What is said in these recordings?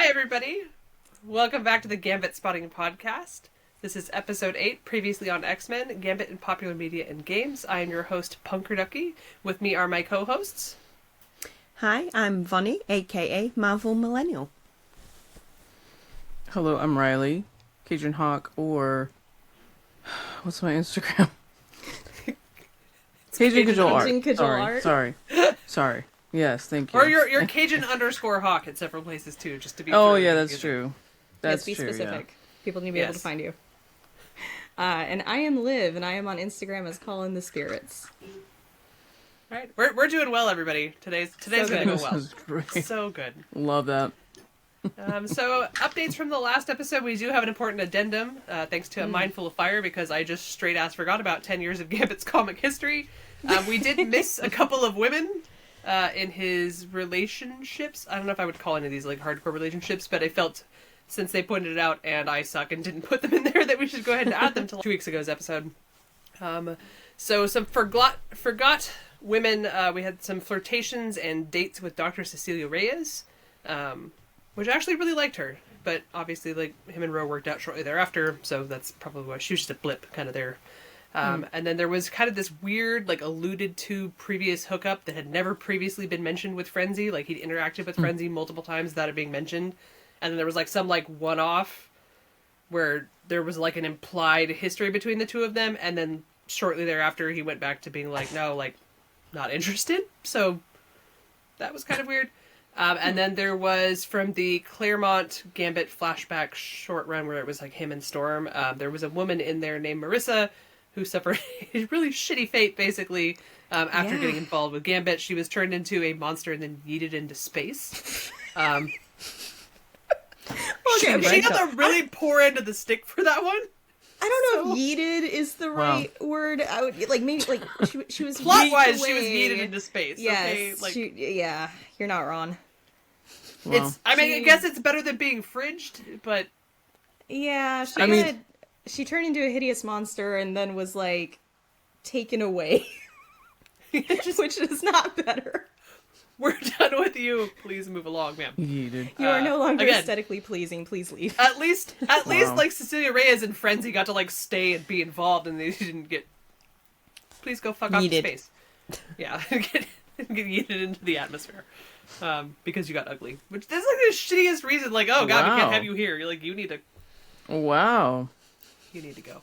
Hi, everybody. Welcome back to the Gambit Spotting podcast. This is episode 8, previously on X-Men, Gambit in Popular Media and Games. I am your host, Punkerducky. With me are my co-hosts. Hi, I'm Vonnie, aka Marvel Millennial. Hello, I'm Riley, Cajun Hawk, or... What's my Instagram? Cajun Cajun Art. Sorry. Yes, thank you. Or your Cajun _ Hawk at several places, too, just to be Oh, yeah, that's true. That's be true, specific. yeah. People need to be able to find you. And I am Liv, and I am on Instagram as Calling the Spirits. All right, we're doing well, everybody. Today's So gonna go good. well. This is great. So good. Love that. So, updates from the last episode. We do have an important addendum, thanks to a Mindful of Fire, because I just straight-ass forgot about 10 years of Gambit's comic history. We did miss a couple of women in his relationships. I don't know if I would call any of these, like, hardcore relationships, but I felt, since they pointed it out and I suck and didn't put them in there, that we should go ahead and add them to 2 weeks ago's episode. So, some forgot women. We had some flirtations and dates with Dr. Ceclia Reyes, which I actually really liked her, but obviously, like, him and Ro worked out shortly thereafter, so that's probably why she was just a blip kind of there. And then there was kind of this weird, like, alluded to previous hookup that had never previously been mentioned with Frenzy. Like, he'd interacted with Frenzy multiple times without it being mentioned. And then there was, like, some, like, one-off where there was, like, an implied history between the two of them. And then shortly thereafter, he went back to being like, no, like, not interested. So that was kind of weird. And then there was, from the Claremont Gambit flashback short run where it was, like, him and Storm, there was a woman in there named Marissa who suffered a really shitty fate, basically, after getting involved with Gambit. She was turned into a monster and then yeeted into space. She got the really poor end of the stick for that one. I don't know if yeeted is the right word. I would, like, maybe, like, she was plot-wise, away. she was yeeted into space. Yes, okay? Like, yeah, you're not wrong. Wow. I guess it's better than being fridged, but... Yeah, she turned into a hideous monster and then was, like, taken away. Which is not better. We're done with you. Please move along, ma'am. Yeeted. You are no longer again, aesthetically pleasing. Please leave. At least, like, Ceclia Reyes and Frenzy got to, like, stay and be involved, and they didn't get... Please go fuck off to space. Yeah, get yeeted into the atmosphere. Because you got ugly. Which, that's, like, the shittiest reason. Like, oh, God, we can't have you here. You're like, you need to... Wow. You need to go.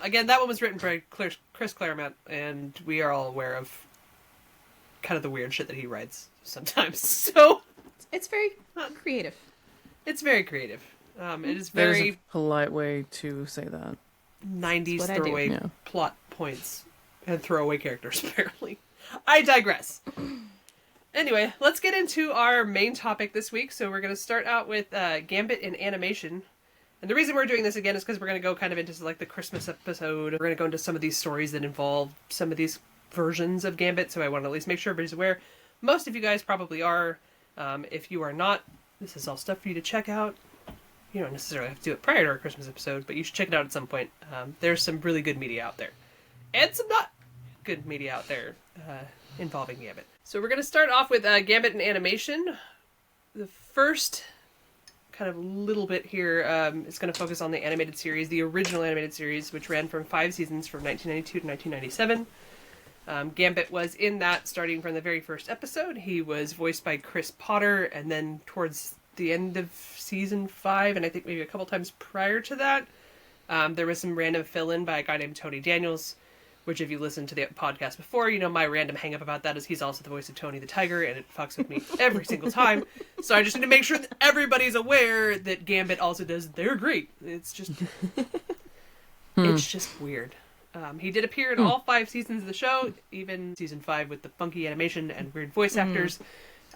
Again, that one was written by Chris Claremont, and we are all aware of kind of the weird shit that he writes sometimes. So It's very creative. it's very creative. It is There's very a polite way to say that. 90s what I do. throwaway Yeah. plot points and throwaway characters, apparently. I digress. Anyway, let's get into our main topic this week. So we're going to start out with Gambit in animation. And the reason we're doing this again is because we're going to go kind of into, like, the Christmas episode. We're going to go into some of these stories that involve some of these versions of Gambit, so I want to at least make sure everybody's aware. Most of you guys probably are. If you are not, this is all stuff for you to check out. You don't necessarily have to do it prior to our Christmas episode, but you should check it out at some point. There's some really good media out there. And some not good media out there involving Gambit. So we're going to start off with Gambit in animation. The first kind of little bit here is going to focus on the animated series, the original animated series, which ran from 5 seasons from 1992 to 1997. Gambit was in that starting from the very first episode. He was voiced by Chris Potter, and then towards the end of season 5, and I think maybe a couple times prior to that, there was some random fill-in by a guy named Tony Daniels, which if you listened to the podcast before, you know my random hang-up about that is he's also the voice of Tony the Tiger, and it fucks with me every single time. So I just need to make sure that everybody's aware that Gambit also does They're Great. It's just... It's just weird. He did appear in all 5 seasons of the show, even season 5 with the funky animation and weird voice actors.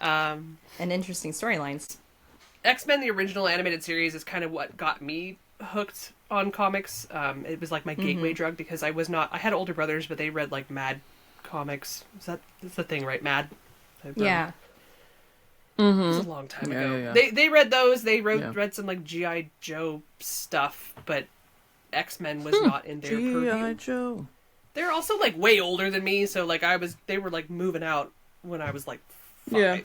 And interesting storylines. X-Men, the original animated series, is kind of what got me hooked on comics. It was like my gateway drug because I had older brothers, but they read like Mad comics. That's the thing, right? Mad? Yeah. It was a long time ago. Yeah. They read those. They read some like G.I. Joe stuff, but X-Men was not in their purview. G.I. Joe. They're also like way older than me, so like they were like moving out when I was like 5. Yeah.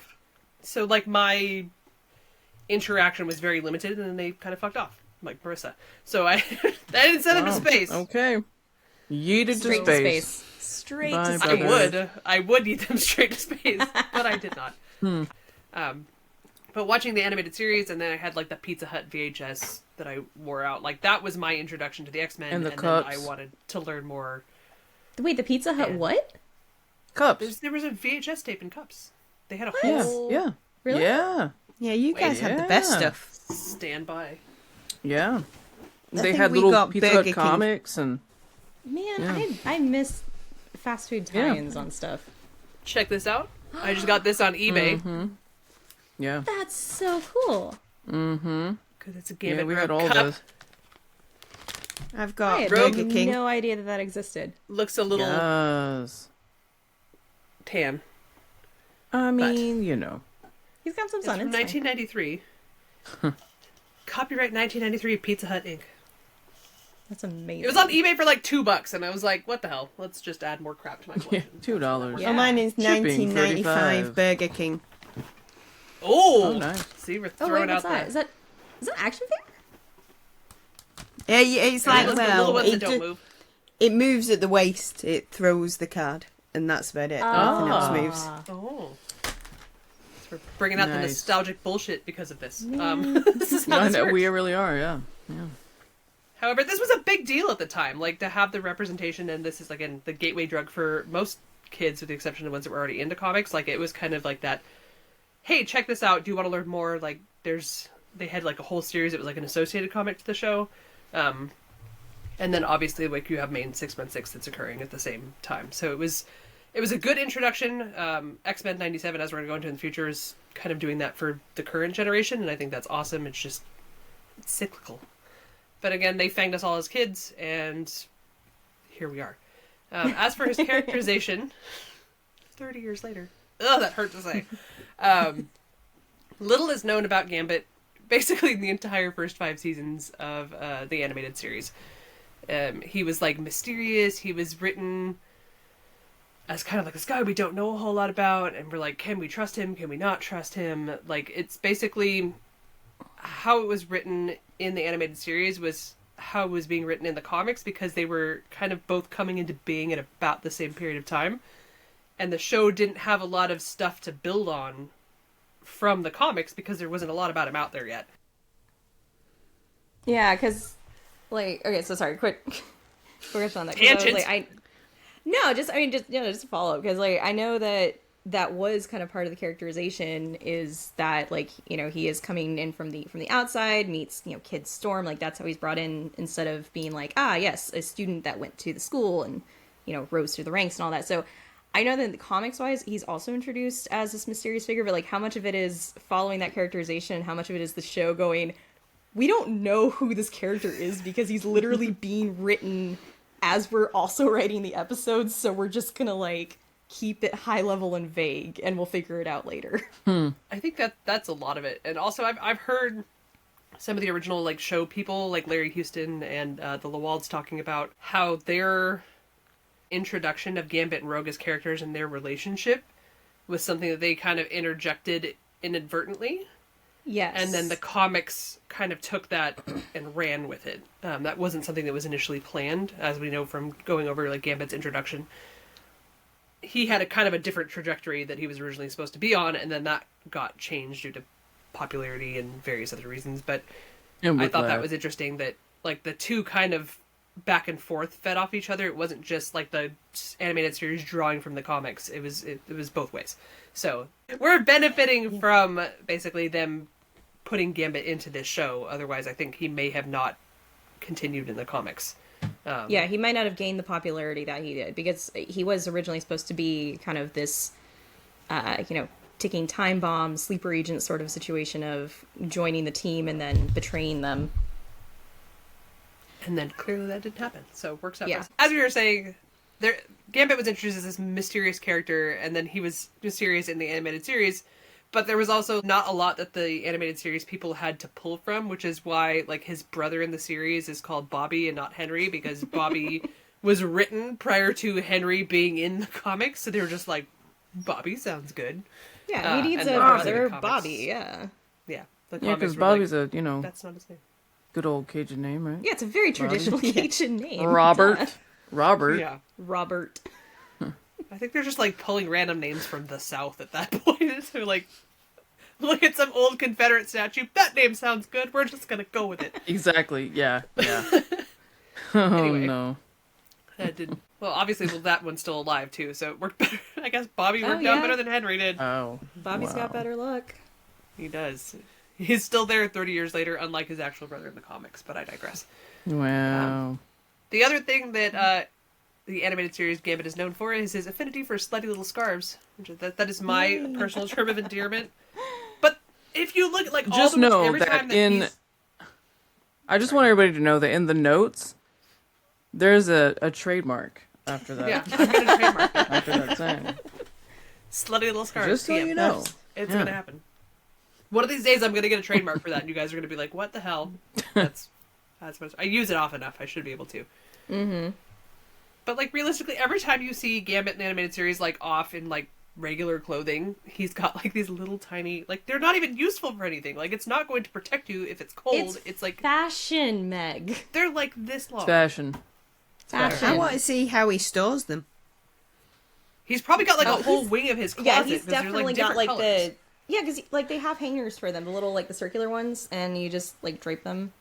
So like my interaction was very limited, and then they kind of fucked off, like Marissa. So I didn't send him to space. Okay. Yeeted Straight to space. Straight Bye, to space. brother. I would eat them straight to space, but I did not. But watching the animated series, and then I had like the Pizza Hut VHS that I wore out. Like that was my introduction to the X-Men, And the then cups. I wanted to learn more. Wait, the Pizza Hut what? Cups. There was a VHS tape in cups. They had a Yeah. whole Yeah. Really? Yeah. Yeah, you guys had the best Yeah. stuff. standby. Yeah. They think had we little got Pizza Burger Hut King. comics and Man, Yeah. I miss fast food Yeah. tie-ins on stuff. Check this out. I just got this on eBay yeah. That's so cool. because it's a Gambit Yeah, we had Rogue all cup. those. I've I got had Burger King. no idea that existed. Looks a little Yes. tan. I mean, you know. He's got some It's sun. from It's fine. 1993. Copyright 1993 Pizza Hut Inc. That's amazing. It was on eBay for like $2, and I was like, "What the hell? Let's just add more crap to my Yeah, collection." $2. Yeah. Oh, mine is Shipping, 1995 $35. Burger King. Oh, nice. See, we're Oh throwing wait, what's out that? Is that an action figure? Yeah, it's like, the little well, ones that don't move. it moves at the waist, it throws the card, and that's about it. Nothing else moves. Oh, so we're bringing out the Nice. nostalgic bullshit because of this. This is how No, this no, works. we really are, yeah. However, this was a big deal at the time, like to have the representation, and this is again the gateway drug for most kids, with the exception of ones that were already into comics. Like it was kind of like that. Hey, check this out. Do you want to learn more? Like, they had like a whole series. It was like an associated comic to the show, and then obviously like you have main 616 that's occurring at the same time. So it was a good introduction. X-Men '97, as we're going to go into in the future, is kind of doing that for the current generation, and I think that's awesome. It's cyclical. But again, they fanged us all as kids, and here we are. As for his characterization, 30 years later. Ugh, that hurt to say. Little is known about Gambit, basically in the entire first 5 seasons of the animated series. He was, like, mysterious. He was written as kind of like this guy we don't know a whole lot about, and we're like, can we trust him? Can we not trust him? Like, it's basically how it was written in the animated series was how it was being written in the comics, because they were kind of both coming into being at about the same period of time. And the show didn't have a lot of stuff to build on from the comics because there wasn't a lot about him out there yet. Yeah, because, like, okay, so sorry, quick on that. 'Cause Tangent. Just to follow up, because, like, I know that was kind of part of the characterization, is that, like, you know, he is coming in from the outside, meets, you know, Kid Storm, like, that's how he's brought in, instead of being like, yes, a student that went to the school and, you know, rose through the ranks and all that. So I know that in the comics-wise, he's also introduced as this mysterious figure, but, like, how much of it is following that characterization, and how much of it is the show going, we don't know who this character is, because he's literally being written as we're also writing the episodes, so we're just gonna, like, keep it high level and vague, and we'll figure it out later. I think that's a lot of it. And also I've heard some of the original like show people like Larry Houston and the Lawalds talking about how their introduction of Gambit and Rogue as characters and their relationship was something that they kind of interjected inadvertently. Yes. And then the comics kind of took that and ran with it. That wasn't something that was initially planned, as we know from going over like Gambit's introduction. He had a kind of a different trajectory that he was originally supposed to be on, and then that got changed due to popularity and various other reasons. But I thought that was interesting that like the two kind of back and forth fed off each other. It wasn't just like the animated series drawing from the comics. It was both ways. So we're benefiting from basically them putting Gambit into this show. Otherwise, I think he may have not continued in the comics. Yeah, he might not have gained the popularity that he did, because he was originally supposed to be kind of this, ticking time bomb, sleeper agent sort of situation of joining the team and then betraying them. And then clearly that didn't happen, so it works out. Yeah. As we were saying, Gambit was introduced as this mysterious character, and then he was mysterious in the animated series, but there was also not a lot that the animated series people had to pull from, which is why like his brother in the series is called Bobby and not Henry, because Bobby was written prior to Henry being in the comics, so they were just like, Bobby sounds good. Yeah, he needs and a then brother, comics- Bobby, yeah. Yeah. The Yeah, comics because were like, Bobby's a, that's not his name. good old Cajun name, right? Yeah, it's a very traditional Yeah. Cajun name. Robert. Robert. Yeah. Robert. I think they're just like pulling random names from the South at that point. So like, look at some old Confederate statue. That name sounds good. We're just gonna go with it. Exactly. Yeah. Yeah. Oh, Anyway. no. That didn't. Well, obviously, that one's still alive too, so it worked better. I guess Bobby worked out yeah. better than Henry did. Oh. Bobby's got better luck. He does. He's still there 30 years later, unlike his actual brother in the comics. But I digress. Wow. The other thing that the animated series Gambit is known for is his affinity for slutty little scarves. That is my personal term of endearment. But if you look at like Just all the know every that time that in... he's... I just want everybody to know that in the notes, there's a trademark after that. Yeah, I'm gonna trademark that. After that saying. Slutty little scarves. Just so TM. you know. It's Yeah. gonna happen. One of these days, I'm gonna get a trademark for that, and you guys are gonna be like, "What the hell?" That's what I use it off enough. I should be able to. Mm-hmm. But like realistically, every time you see Gambit in the animated series, like off in like regular clothing, he's got like these little tiny, like they're not even useful for anything. Like it's not going to protect you if it's cold. It's like fashion, Meg. they're like this long. Fashion. Fashion. I want to see how he stores them. He's probably got like Oh, a whole he's- wing of his closet. Yeah, he's 'cause there's, definitely got different like colors. the because like they have hangers for them, the little like the circular ones, and you just like drape them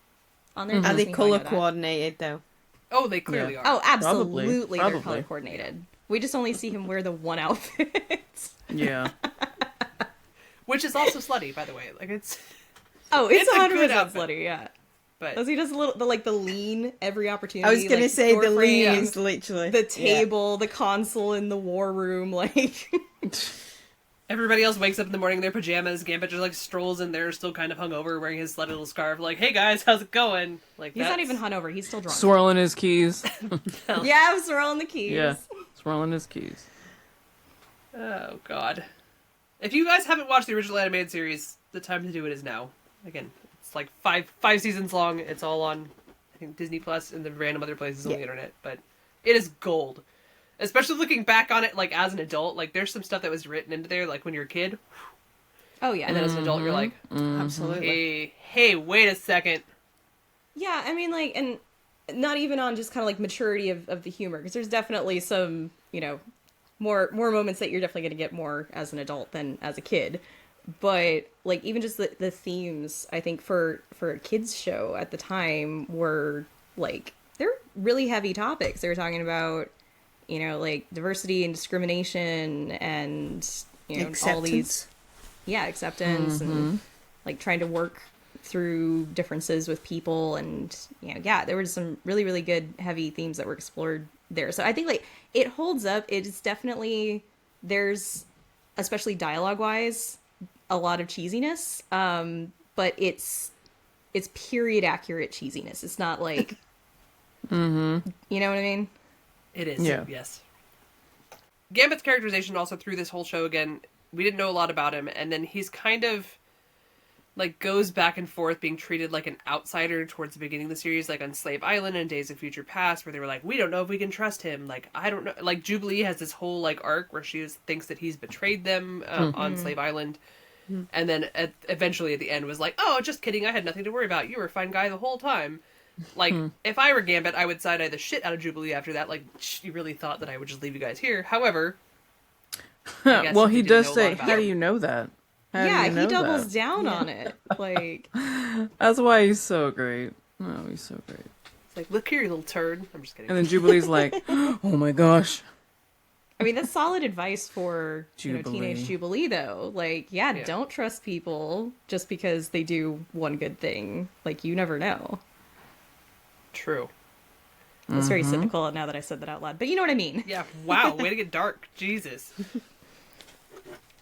on there. Are Makes they me colour wanna know that. coordinated though? Oh, they clearly Yeah. are. Oh, absolutely, Probably. they're color coordinated. We just only see him wear the one outfit. Yeah. Which is also slutty, by the way. Like it's Oh, it's It's a 100% good outfit. slutty, yeah. but Does he does the lean every opportunity? I was gonna like, say door the lean frames, is literally the table, the console in the war room, like everybody else wakes up in the morning in their pajamas. Gambit just like strolls in there, still kind of hungover, wearing his slutty little scarf. Like, hey guys, how's it going? Like he's not that's- even hungover. He's still drunk. Swirling his keys. Yeah, I'm swirling the keys. Yeah. Swirling his keys. Oh god. If you guys haven't watched the original animated series, the time to do it is now. Again, it's like five seasons long. It's all on, I think, Disney Plus and the random other places on the internet. But it is gold. Especially looking back on it, like, as an adult. Like, there's some stuff that was written into there, like, when you're a kid. Oh yeah. And then as an adult, you're like, absolutely. hey, wait a second. Yeah, I mean, like, and not even on just kind of like maturity of the humor, because there's definitely some, more moments that you're definitely going to get more as an adult than as a kid. But like even just the themes, I think for a kids show at the time were like they're really heavy topics. They were talking about like diversity and discrimination and all these acceptance and like trying to work through differences with people and there were some really really good heavy themes that were explored there. So I think like it holds up. It's definitely there's especially dialogue wise a lot of cheesiness, but it's period accurate cheesiness. It's not like you know what I mean. It is. Yeah. Yes. Gambit's characterization also through this whole show, again, we didn't know a lot about him, and then he's kind of like goes back and forth being treated like an outsider towards the beginning of the series, like on Slave Island and Days of Future Past, where they were like, we don't know if we can trust him. Like, I don't know. Like, Jubilee has this whole like arc where she thinks that he's betrayed them on Slave Island. And then eventually at the end was like, oh, just kidding. I had nothing to worry about. You were a fine guy the whole time. Like, if I were Gambit, I would side-eye the shit out of Jubilee after that. Like, she really thought that I would just leave you guys here. However, I guess Well, if he you didn't does know a say, lot about how do it- you know that? How do Yeah, you he know doubles that? down on it. Like That's why he's so great. Oh, he's so great. It's like, look here, you little turd. I'm just kidding. And then Jubilee's like, oh my gosh. I mean, that's solid advice for Jubilee. teenage Jubilee, though. Like, yeah, Yeah. don't trust people just because they do one good thing. Like, you never know. True. That's very cynical now that I said that out loud. But you know what I mean. Yeah, wow, way to get dark. Jesus.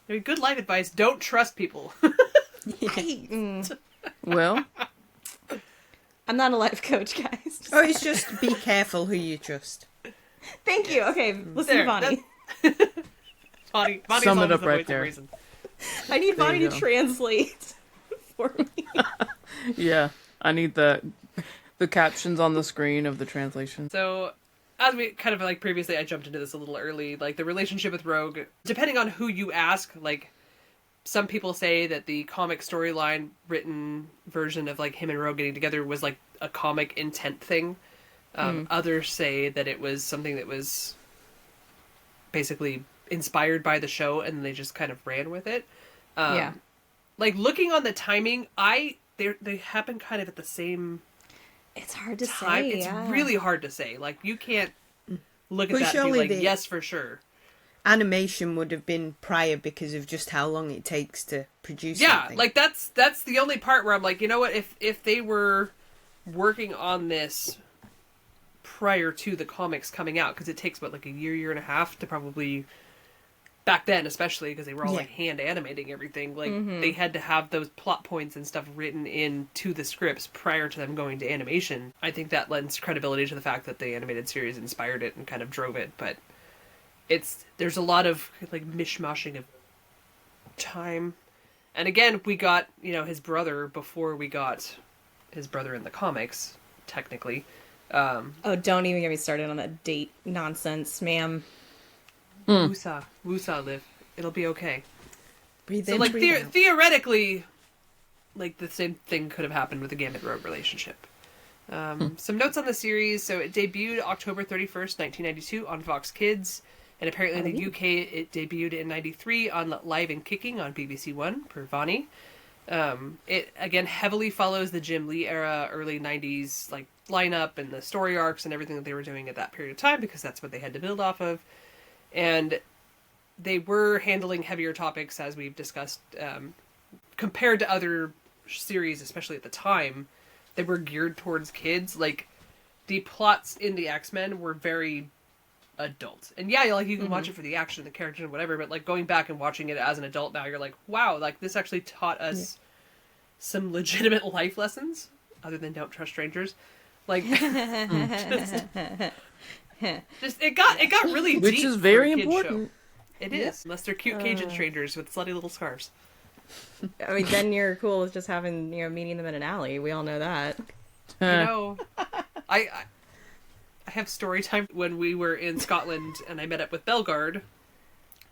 I mean, good life advice, don't trust people. Well, I'm not a life coach, guys. Or it's just be careful who you trust. Thank you. Okay, listen There, to Vonnie. Bonnie's Sum it always up the right voice of there. reason. I need There Vonnie you to go. translate for me. yeah, I need the captions on the screen of the translation. So, as we kind of like previously, I jumped into this a little early. Like the relationship with Rogue, depending on who you ask, like some people say that the comic storyline written version of like him and Rogue getting together was like a comic intent thing. Others say that it was something that was basically inspired by the show and they just kind of ran with it. Yeah. Like looking on the timing, they happen kind of at the same It's hard to time. say. It's yeah. really hard to say. Like you can't look at But that and be surely like, the- yes, for sure. Animation would have been prior because of just how long it takes to produce Yeah, something. like that's the only part where I'm like, you know what? If they were working on this prior to the comics coming out, because it takes like a year and a half to probably back then, especially because they were all Yeah. like hand animating everything. Like they had to have those plot points and stuff written into the scripts prior to them going to animation. I think that lends credibility to the fact that the animated series inspired it and kind of drove it, but. There's a lot of like mishmashing of time, and again we got his brother before we got his brother in the comics technically. Oh, don't even get me started on that date nonsense, ma'am. Wusa live, it'll be okay. Breathe So in, like breathe out. theoretically, like the same thing could have happened with the Gambit Rogue relationship. Some notes on the series. So it debuted October 31st, 1992 on Fox Kids. And apparently in the UK, it debuted in 93 on Live and Kicking on BBC One, per Vonnie. It, again, heavily follows the Jim Lee era, early 90s like lineup and the story arcs and everything that they were doing at that period of time, because that's what they had to build off of. And they were handling heavier topics, as we've discussed, compared to other series, especially at the time. They were geared towards kids. Like, the plots in the X-Men were very adult, and yeah, like you can watch it for the action, the characters, and whatever, but like going back and watching it as an adult now, you're like, wow, like this actually taught us some legitimate life lessons other than don't trust strangers. Like just it got really Which deep is for a very kid's important. show. It is, unless they're cute Cajun strangers with slutty little scarves. I mean, then you're cool with just having meeting them in an alley. We all know that. You know, I have story time. When we were in Scotland and I met up with Bellegarde,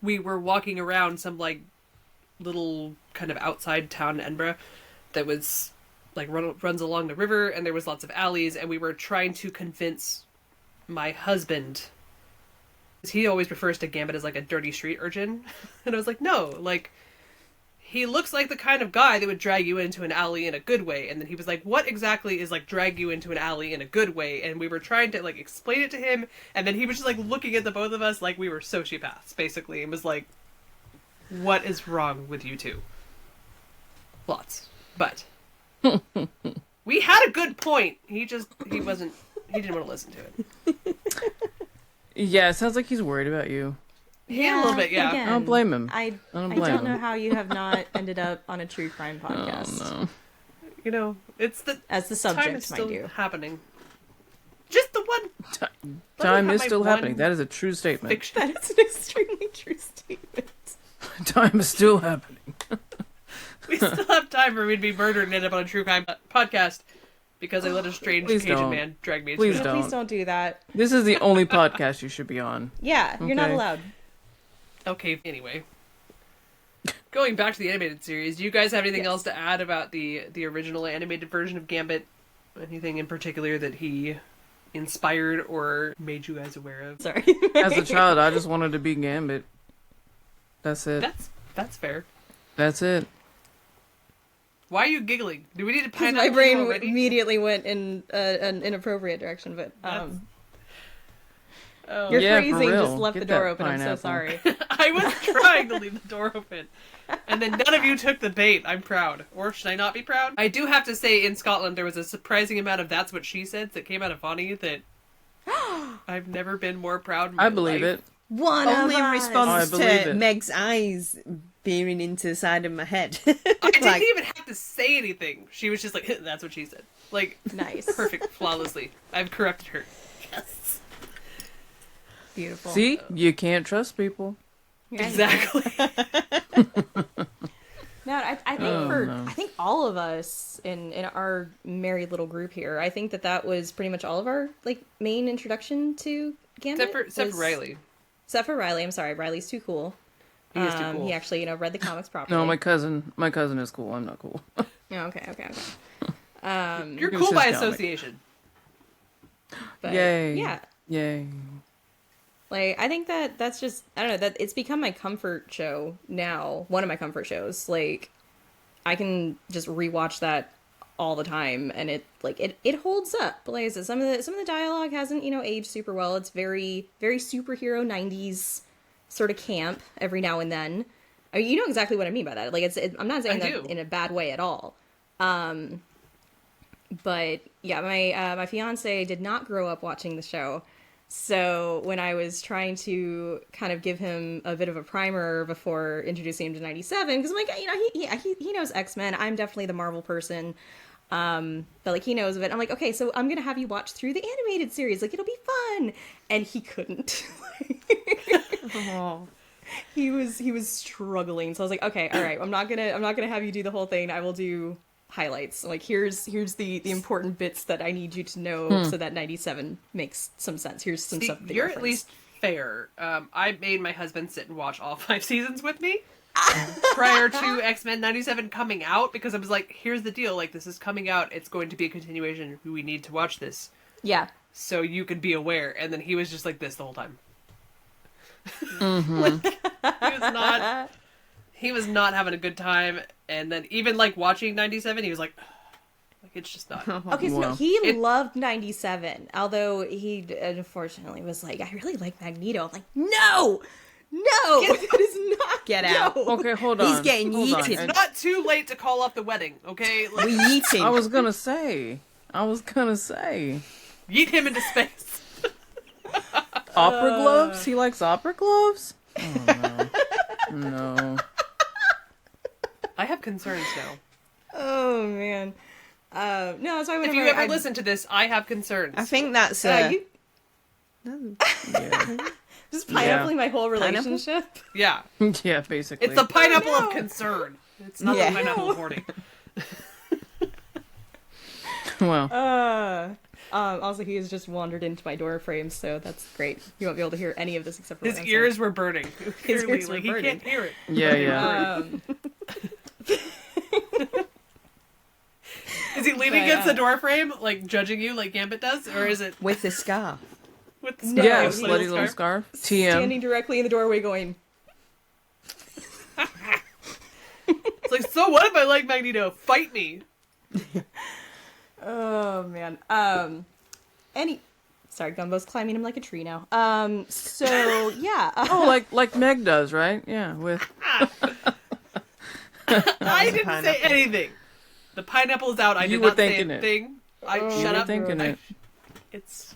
we were walking around some like little kind of outside town in Edinburgh that was like runs along the river, and there was lots of alleys, and we were trying to convince my husband. He always refers to Gambit as like a dirty street urchin, and I was like, no, like he looks like the kind of guy that would drag you into an alley in a good way. And then he was like, what exactly is like drag you into an alley in a good way? And we were trying to like explain it to him, and then he was just like looking at the both of us like we were sociopaths basically, and was like, what is wrong with you two? Lots. But we had a good point. He didn't want to listen to it. Yeah, it sounds like he's worried about you. Yeah, a little bit, yeah. Again, I don't blame him. I don't I blame don't him. know how you have not ended up on a true crime podcast. Oh no. You know, it's the As the time subject, is mind still you. happening. Just the one Time have is my still one happening. That is a true statement. fiction. That is an extremely true statement. Time is still happening. We still have time for me to be murdered and end up on a true crime podcast because I let a strange Please Cajun don't. man drag me into Please it. don't. Please don't do that. This is the only podcast you should be on. Yeah, you're not Okay. allowed. Okay, anyway. Going back to the animated series, do you guys have anything else to add about the original animated version of Gambit? Anything in particular that he inspired or made you guys aware of? Sorry. As a child, I just wanted to be Gambit. That's it. That's fair. That's it. Why are you giggling? Do we need to Because pine my out brain already? immediately went in an inappropriate direction, but Oh. your Yeah, for phrasing just real. left Get the door that open. I'm so pineapple. sorry. I was trying to leave the door open. And then none of you took the bait. I'm proud. Or should I not be proud? I do have to say, in Scotland, there was a surprising amount of "that's what she said" that came out of Vonnie that I've never been more proud of. I believe it. One Only of in us. response I believe to it. Meg's eyes peering into the side of my head. I didn't Like, even have to say anything. She was just like, "That's what she said." Like, Nice. perfect, flawlessly. I've corrected her. Yes. Beautiful. See, you can't trust people. Yeah, Exactly. No, I think no. I think all of us in our merry little group here, I think that was pretty much all of our like main introduction to Gambit. Except for was- Riley. Except for Riley. I'm sorry, Riley's too cool. He is too cool. He actually, read the comics properly. No, my cousin is cool. I'm not cool. Oh, okay. You're He was cool by just comic. association. But, Yay. yeah. Yay. Like, I think that's just, I don't know, that it's become my comfort show now. One of my comfort shows. Like, I can just rewatch that all the time, and it holds up. Like I said, some of the dialogue hasn't, aged super well. It's very, very superhero 90s sort of camp every now and then. I mean, you know exactly what I mean by that. Like, I'm not saying that in a bad way at all. But yeah, my fiance did not grow up watching the show. So when I was trying to kind of give him a bit of a primer before introducing him to 97, because I'm like, he knows X-Men. I'm definitely the Marvel person. But like, he knows of it. I'm like, okay, so I'm going to have you watch through the animated series. Like, it'll be fun. And he couldn't. Oh. He was struggling. So I was like, okay, all right, I'm not gonna have you do the whole thing. I will do highlights. Like, here's the important bits that I need you to know so that 97 makes some sense. Here's some stuff. You're at least fair. I made my husband sit and watch all 5 seasons with me prior to X-Men 97 coming out, because I was like, here's the deal. Like, this is coming out. It's going to be a continuation. We need to watch this. Yeah. So you could be aware. And then he was just like this the whole time. Mm-hmm. He was not having a good time. And then even like watching 97, he was like it's just not. Okay, so Wow. he loved 97, although he unfortunately was like, I really like Magneto. I'm like, no, that is not. Get out. Okay, hold on. He's getting Hold on. yeeted. It's not too late to call off the wedding, okay? Like, We eat him. I was gonna say. yeet him into space. Opera gloves? He likes opera gloves? Oh, no. No. I have concerns now. Oh man. No, so I If you ever listen to this, I have concerns. I think that's you Yeah. just pineappling my whole Pineapple? relationship. Yeah. Yeah, basically. It's the pineapple no. of concern. It's not Yeah. the pineapple of hoarding. Well. Also, he has just wandered into my door frame, so that's great. You won't be able to hear any of this except for His what I'm ears were burning. His Clearly, ears were like, burning. He can't hear it. Yeah. saying. Is he leaning against the door frame, like judging you like Gambit does? Or is it with the scarf. with the No, scarf? Yeah, he's slutty little scarf. TM. Standing directly in the doorway going, It's like, so what if I like Magneto? Fight me. oh man. Sorry, Gumbo's climbing him like a tree now. So yeah. Oh, like Meg does, right? Yeah, with I didn't say anything. The pineapple is out. I You did were not say a thinking it. thing. I you shut were up. thinking it. It's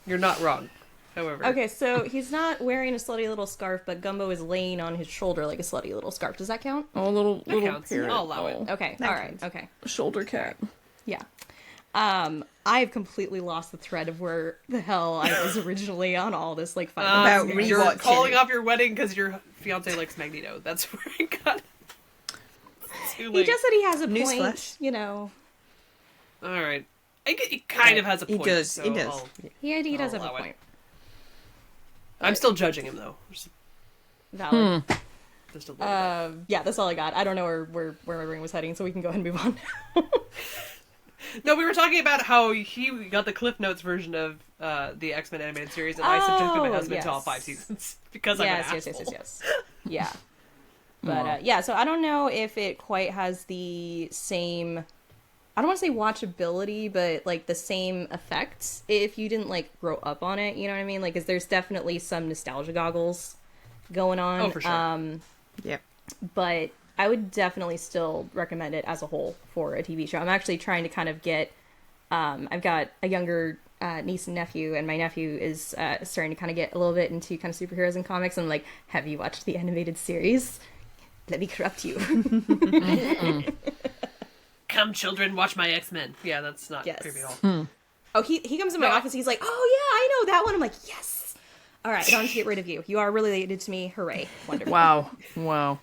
you're not wrong. However, Okay, so he's not wearing a slutty little scarf, but Gumbo is laying on his shoulder like a slutty little scarf. Does that count? Oh, little counts. parrot. I'll allow it. Oh, Okay, That all right, counts. okay. shoulder cat. Yeah. I have completely lost the thread of where the hell I was originally on all this, like, fight. About you're rewatching calling it. off your wedding because your fiance likes Magneto. That's where I got. Too He late. just said he has a point, Newsflash. you know. All right. He kind of has a He point. does. So He does. He does I'll have a allow it. point. I'm still judging him though. Valid. Just a little bit. Yeah, that's all I got. I don't know where my brain was heading, so we can go ahead and move on. No, we were talking about how he got the Cliff Notes version of the X-Men animated series, and I subjected my Oh, husband to all yes. 5 seasons because I'm an yes. asshole. Yeah. But yeah, so I don't know if it quite has the same, I don't want to say watchability, but like the same effects if you didn't like grow up on it, you know what I mean? Like, 'cause there's definitely some nostalgia goggles going on. Oh, for sure. Yep. But I would definitely still recommend it as a whole for a TV show. I'm actually trying to kind of get, I've got a younger niece and nephew, and my nephew is starting to kind of get a little bit into kind of superheroes and comics. I'm like, have you watched the animated series? Let me corrupt you. Come, children, watch my X-Men. Yeah, that's not Yes. creepy at all. Oh, he comes in my office. He's like, oh yeah, I know that one. I'm like, yes. All right, I don't have to get rid of you. You are related to me. Hooray! Wonderful. Wow.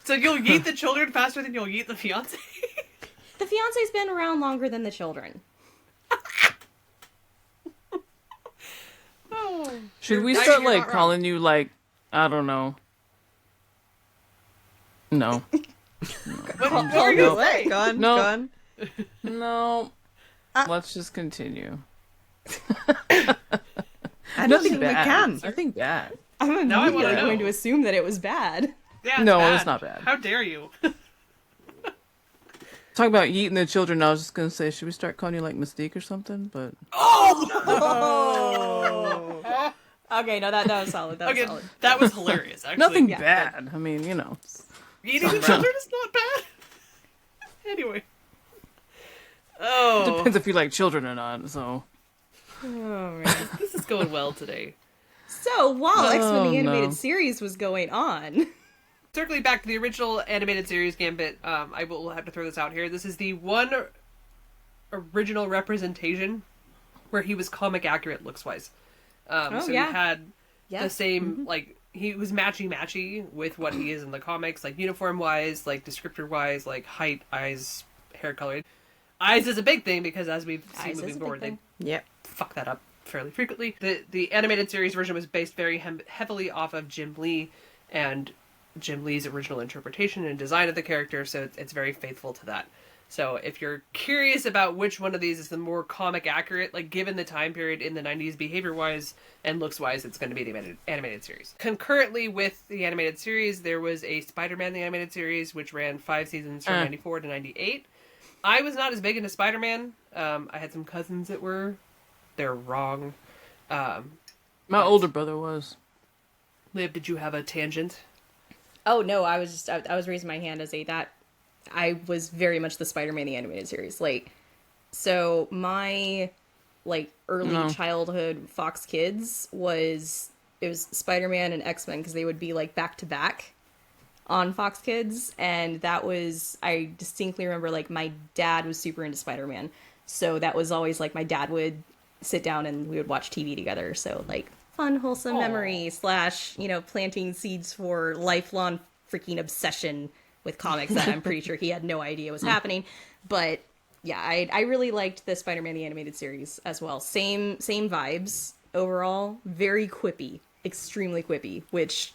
So you'll yeet the children faster than you'll yeet the fiance? The fiance's been around longer than the children. Oh. Should we You're start not like wrong. calling you like, I don't know, No. What were you No. saying? Go on, No. go on. No. Let's just continue. I don't Nothing think we bad. can. Nothing bad. I'm Now I wanna immediately know. going to assume that it was bad. Yeah, it's No, bad. it's not bad. How dare you? Talking about yeeting the children, I was just gonna say, should we start calling you like Mystique or something? But Okay, no, that was solid. That was Okay, solid. that was hilarious. Actually, nothing yeah, bad. I mean, you know. Eating the children is not bad. Anyway. Oh, Depends if you like children or not. So Oh, man. this is going well today. So while X-Men the Animated no. Series was going on, Circling back to the original animated series Gambit, I will have to throw this out here. This is the one original representation where he was comic accurate looks-wise. So yeah. he had yeah, the same, like, he was matchy-matchy with what he is in the comics, like, uniform-wise, like, descriptor-wise, like, height, eyes, hair color. Eyes is a big thing, because as we've seen Eyes is moving a big forward, they thing. Yep. fuck that up fairly frequently. The animated series version was based very heavily off of Jim Lee and Jim Lee's original interpretation and design of the character, so it's very faithful to that. So if you're curious about which one of these is the more comic accurate, like given the time period in the 90s behavior-wise and looks-wise, it's going to be the animated series. Concurrently with the animated series, there was a Spider-Man the Animated Series, which ran 5 seasons from 94 to 98. I was not as big into Spider-Man. I had some cousins that were. They're wrong. my older brother was. Liv, did you have a tangent? Oh no, I was raising my hand as I was very much the Spider-Man the Animated Series. Like, so my early childhood Fox Kids was Spider-Man and X-Men, because they would be like back to back on Fox Kids, and that was, I distinctly remember, like, my dad was super into Spider-Man, so that was always like my dad would sit down and we would watch TV together. So like fun, wholesome memory / planting seeds for lifelong freaking obsession with comics that I'm pretty sure he had no idea was happening. But yeah, I really liked the Spider-Man the Animated Series as well. Same vibes overall. Very quippy, extremely quippy, which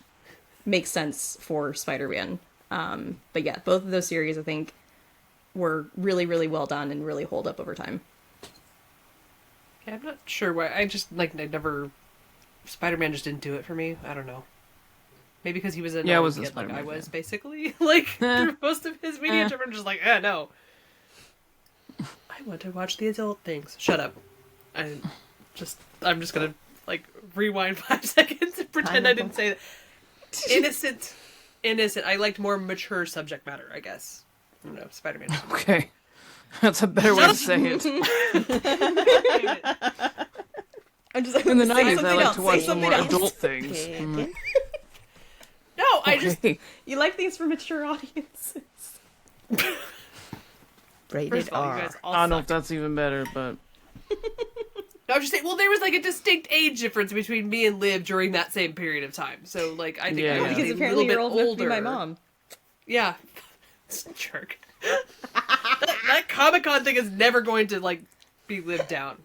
makes sense for Spider-Man. But yeah, both of those series I think were really, really well done and really hold up over time. Yeah, I'm not sure why. I never... Spider-Man just didn't do it for me. I don't know. Maybe because he was a Yeah, it was a kid like I Spider-Man was, fan. basically. Like, through most of his media, I'm just like, no. I want to watch the adult things. Shut up. I'm just gonna, like, rewind 5 seconds and pretend I didn't say that. Innocent. I liked more mature subject matter, I guess. I don't know, Spider-Man. Okay. That's a better way to say it. I'm just like, In the say 90s, I something like else, to say watch some something more else. adult things. Mm. No, I just... Okay. You like things for mature audiences. Rated First of all, you R. guys all I don't know if suck. that's even better, but I was just saying, well, there was like a distinct age difference between me and Liv during that same period of time. So, like, I think Yeah, I was yeah. Because a apparently little you're bit old enough to be older. my mom. Yeah. Jerk. that Comic-Con thing is never going to, like, be lived down.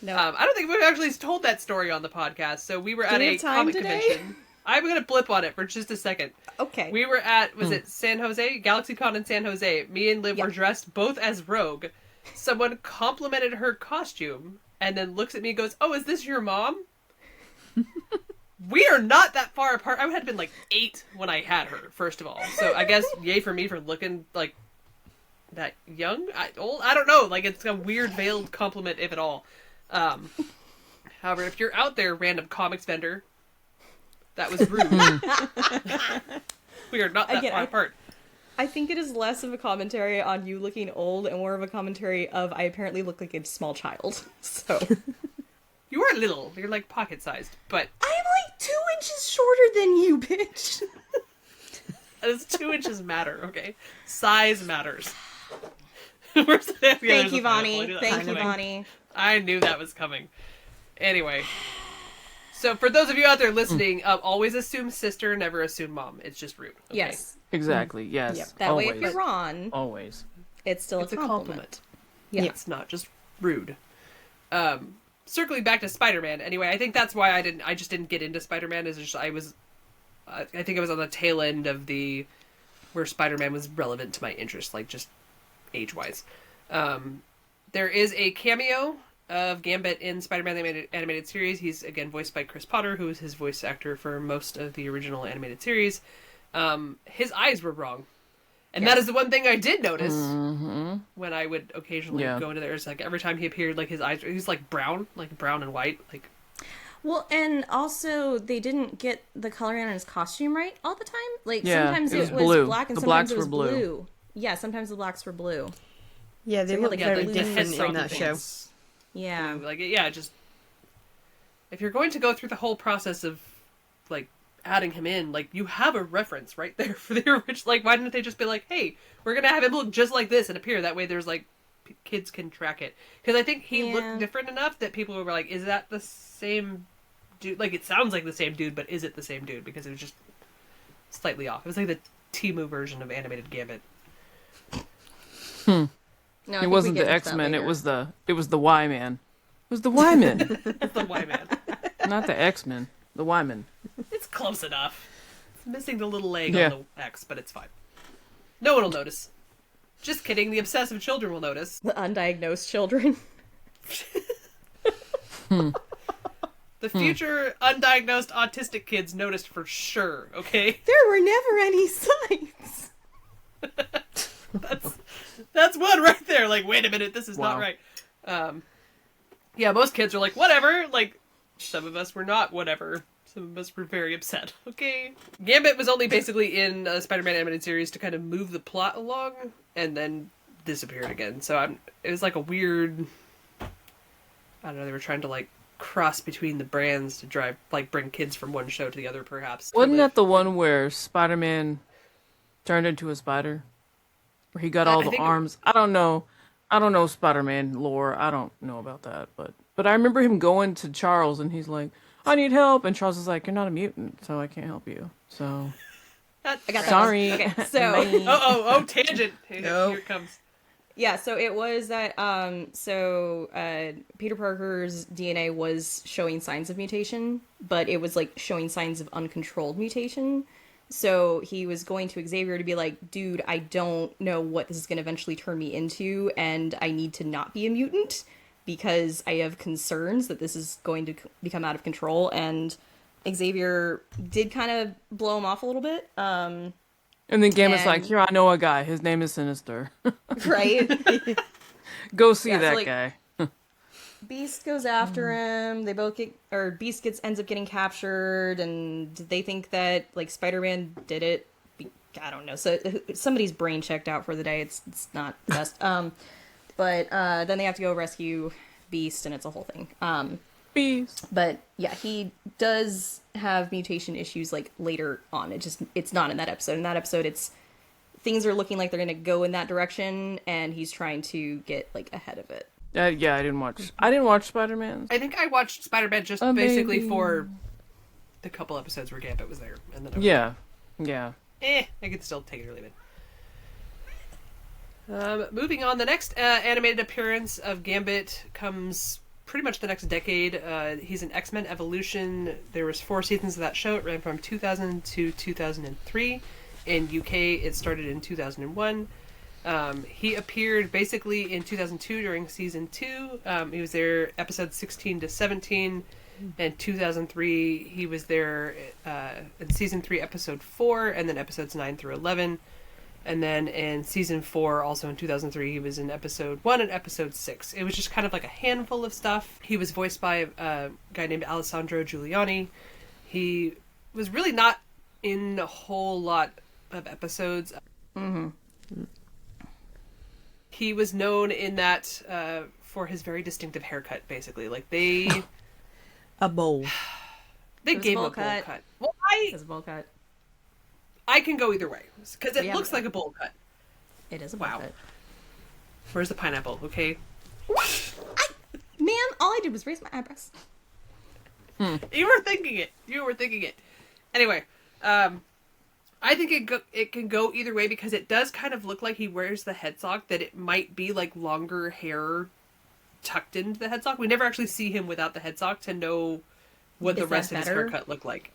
No. I don't think we've actually told that story on the podcast. So we were Do at we a have time comic today? convention. I'm going to blip on it for just a second. Okay. We were at, was it San Jose? GalaxyCon in San Jose. Me and Liv Yeah. were dressed both as Rogue. Someone complimented her costume and then looks at me and goes, "Oh, is this your mom?" We are not that far apart. I had been like 8 when I had her, first of all. So I guess yay for me for looking like that young? Old? I don't know. Like, it's a weird veiled compliment, if at all. However, if you're out there, random comics vendor, that was rude. We are not that Again, far apart. I think it is less of a commentary on you looking old and more of a commentary of I apparently look like a small child. So You are little. You're like pocket sized, but I'm like 2 inches shorter than you, bitch. it's 2 inches matter. Okay, size matters. Thank you, Vonnie. Thank you, Vonnie. I knew that was coming. Anyway, so for those of you out there listening, always assume sister, never assume mom. It's just rude. Okay? Yes. exactly, yes. Yep. That always. way, if you're wrong, Always. it's still It's a compliment. Yeah. It's not just rude. Circling back to Spider-Man. Anyway, I think that's why I just didn't get into Spider-Man. I think I was on the tail end of the where Spider-Man was relevant to my interest, like just age-wise. There is a cameo of Gambit in Spider-Man the animated series. He's again voiced by Chris Potter, who is his voice actor for most of the original animated series. His eyes were wrong. And that is the one thing I did notice when I would occasionally go into there. It's like every time he appeared, like his eyes, he was like brown and white. Like, well, and also they didn't get the coloring on his costume right all the time. Like sometimes it was blue. black and the sometimes blacks it was were blue. Yeah, sometimes the blacks were blue. Yeah, they So look like very the different in that show. Yeah. Like, just if you're going to go through the whole process of like adding him in, like you have a reference right there for the original. Like, why didn't they just be like, hey, we're gonna have him look just like this and appear that way? There's like kids can track it, because I think he looked different enough that people were like, is that the same dude? Like, it sounds like the same dude, but is it the same dude? Because it was just slightly off. It was like the Temu version of animated Gambit. No, it wasn't the X-Men. It was the Y-Man. It was the Y-Man. It's the Y-Man. Not the X-Men. The Y-Man. It's close enough. It's missing the little leg on the X, but it's fine. No one will notice. Just kidding. The obsessive children will notice. The undiagnosed children. The future undiagnosed autistic kids noticed for sure, okay? There were never any signs. That's one right there. Like, wait a minute, this is not right. Yeah, most kids are like, whatever. Like, some of us were not whatever. Some of us were very upset. Okay. Gambit was only basically in a Spider-Man animated series to kind of move the plot along, and then disappeared again. So it was like a weird, I don't know, they were trying to like cross between the brands to bring kids from one show to the other, perhaps. Wasn't that the one where Spider-Man turned into a spider? Where he got all the arms? I don't know Spider-Man lore. I don't know about that, but I remember him going to Charles and he's like, I need help, and Charles is like, you're not a mutant, so I can't help you. So I got sorry. that. Okay, so tangent. Here it comes. Yeah, so it was that Peter Parker's DNA was showing signs of mutation, but it was like showing signs of uncontrolled mutation. So he was going to Xavier to be like, dude, I don't know what this is going to eventually turn me into, and I need to not be a mutant because I have concerns that this is going to become out of control. And Xavier did kind of blow him off a little bit. And then Gambit's like, here, I know a guy. His name is Sinister. Right? Go see that so, guy. Beast goes after him. They both Beast ends up getting captured, and they think that like Spider-Man did it. I don't know. So somebody's brain checked out for the day. It's not the best. But then they have to go rescue Beast, and it's a whole thing. Beast. But yeah, he does have mutation issues like later on. It's not in that episode. In that episode, things are looking like they're gonna go in that direction, and he's trying to get like ahead of it. Yeah, I didn't watch Spider-Man. I think I watched Spider-Man just basically for the couple episodes where Gambit was there, and then yeah. I could still take it or leave it. Moving on, the next animated appearance of Gambit comes pretty much the next decade. He's in X-Men Evolution. There was 4 seasons of that show. It ran from 2000 to 2003. In UK, it started in 2001. He appeared basically in 2002 during season 2. He was there episodes 16 to 17. In 2003, he was there in season 3, episode 4, and then episodes 9 through 11. And then in season 4, also in 2003, he was in episode 1 and episode 6. It was just kind of like a handful of stuff. He was voiced by a guy named Alessandro Giuliani. He was really not in a whole lot of episodes. Mm-hmm. He was known in that for his very distinctive haircut, basically. Like, they... A bowl. They gave him a bowl cut. Well, It was a bowl cut. I can go either way, because it looks like a bowl cut. It is a bowl cut. Where's the pineapple, okay? Man, all I did was raise my eyebrows. You were thinking it. Anyway, I think it can go either way, because it does kind of look like he wears the head sock, that it might be like longer hair tucked into the head sock. We never actually see him without the head sock to know what the rest of his haircut looked like.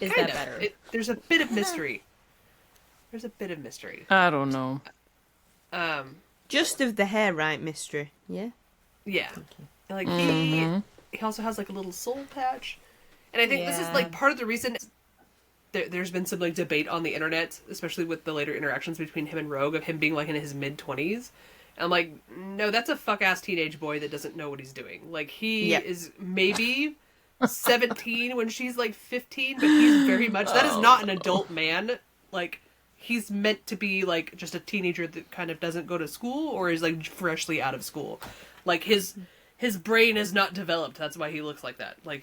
Is that better? There's a bit of mystery. There's a bit of mystery. I don't know. Just of the hair, right, mystery? Yeah. Yeah. Like he also has like a little soul patch, and I think this is like part of the reason there's been some like debate on the internet, especially with the later interactions between him and Rogue, of him being like in his mid-20s. And I'm like, no, that's a fuck-ass teenage boy that doesn't know what he's doing. Like, he is maybe 17 when she's like 15, but he's very much, that is not an adult man. Like, he's meant to be like just a teenager that kind of doesn't go to school or is like freshly out of school. Like, his brain is not developed. That's why he looks like that. Like,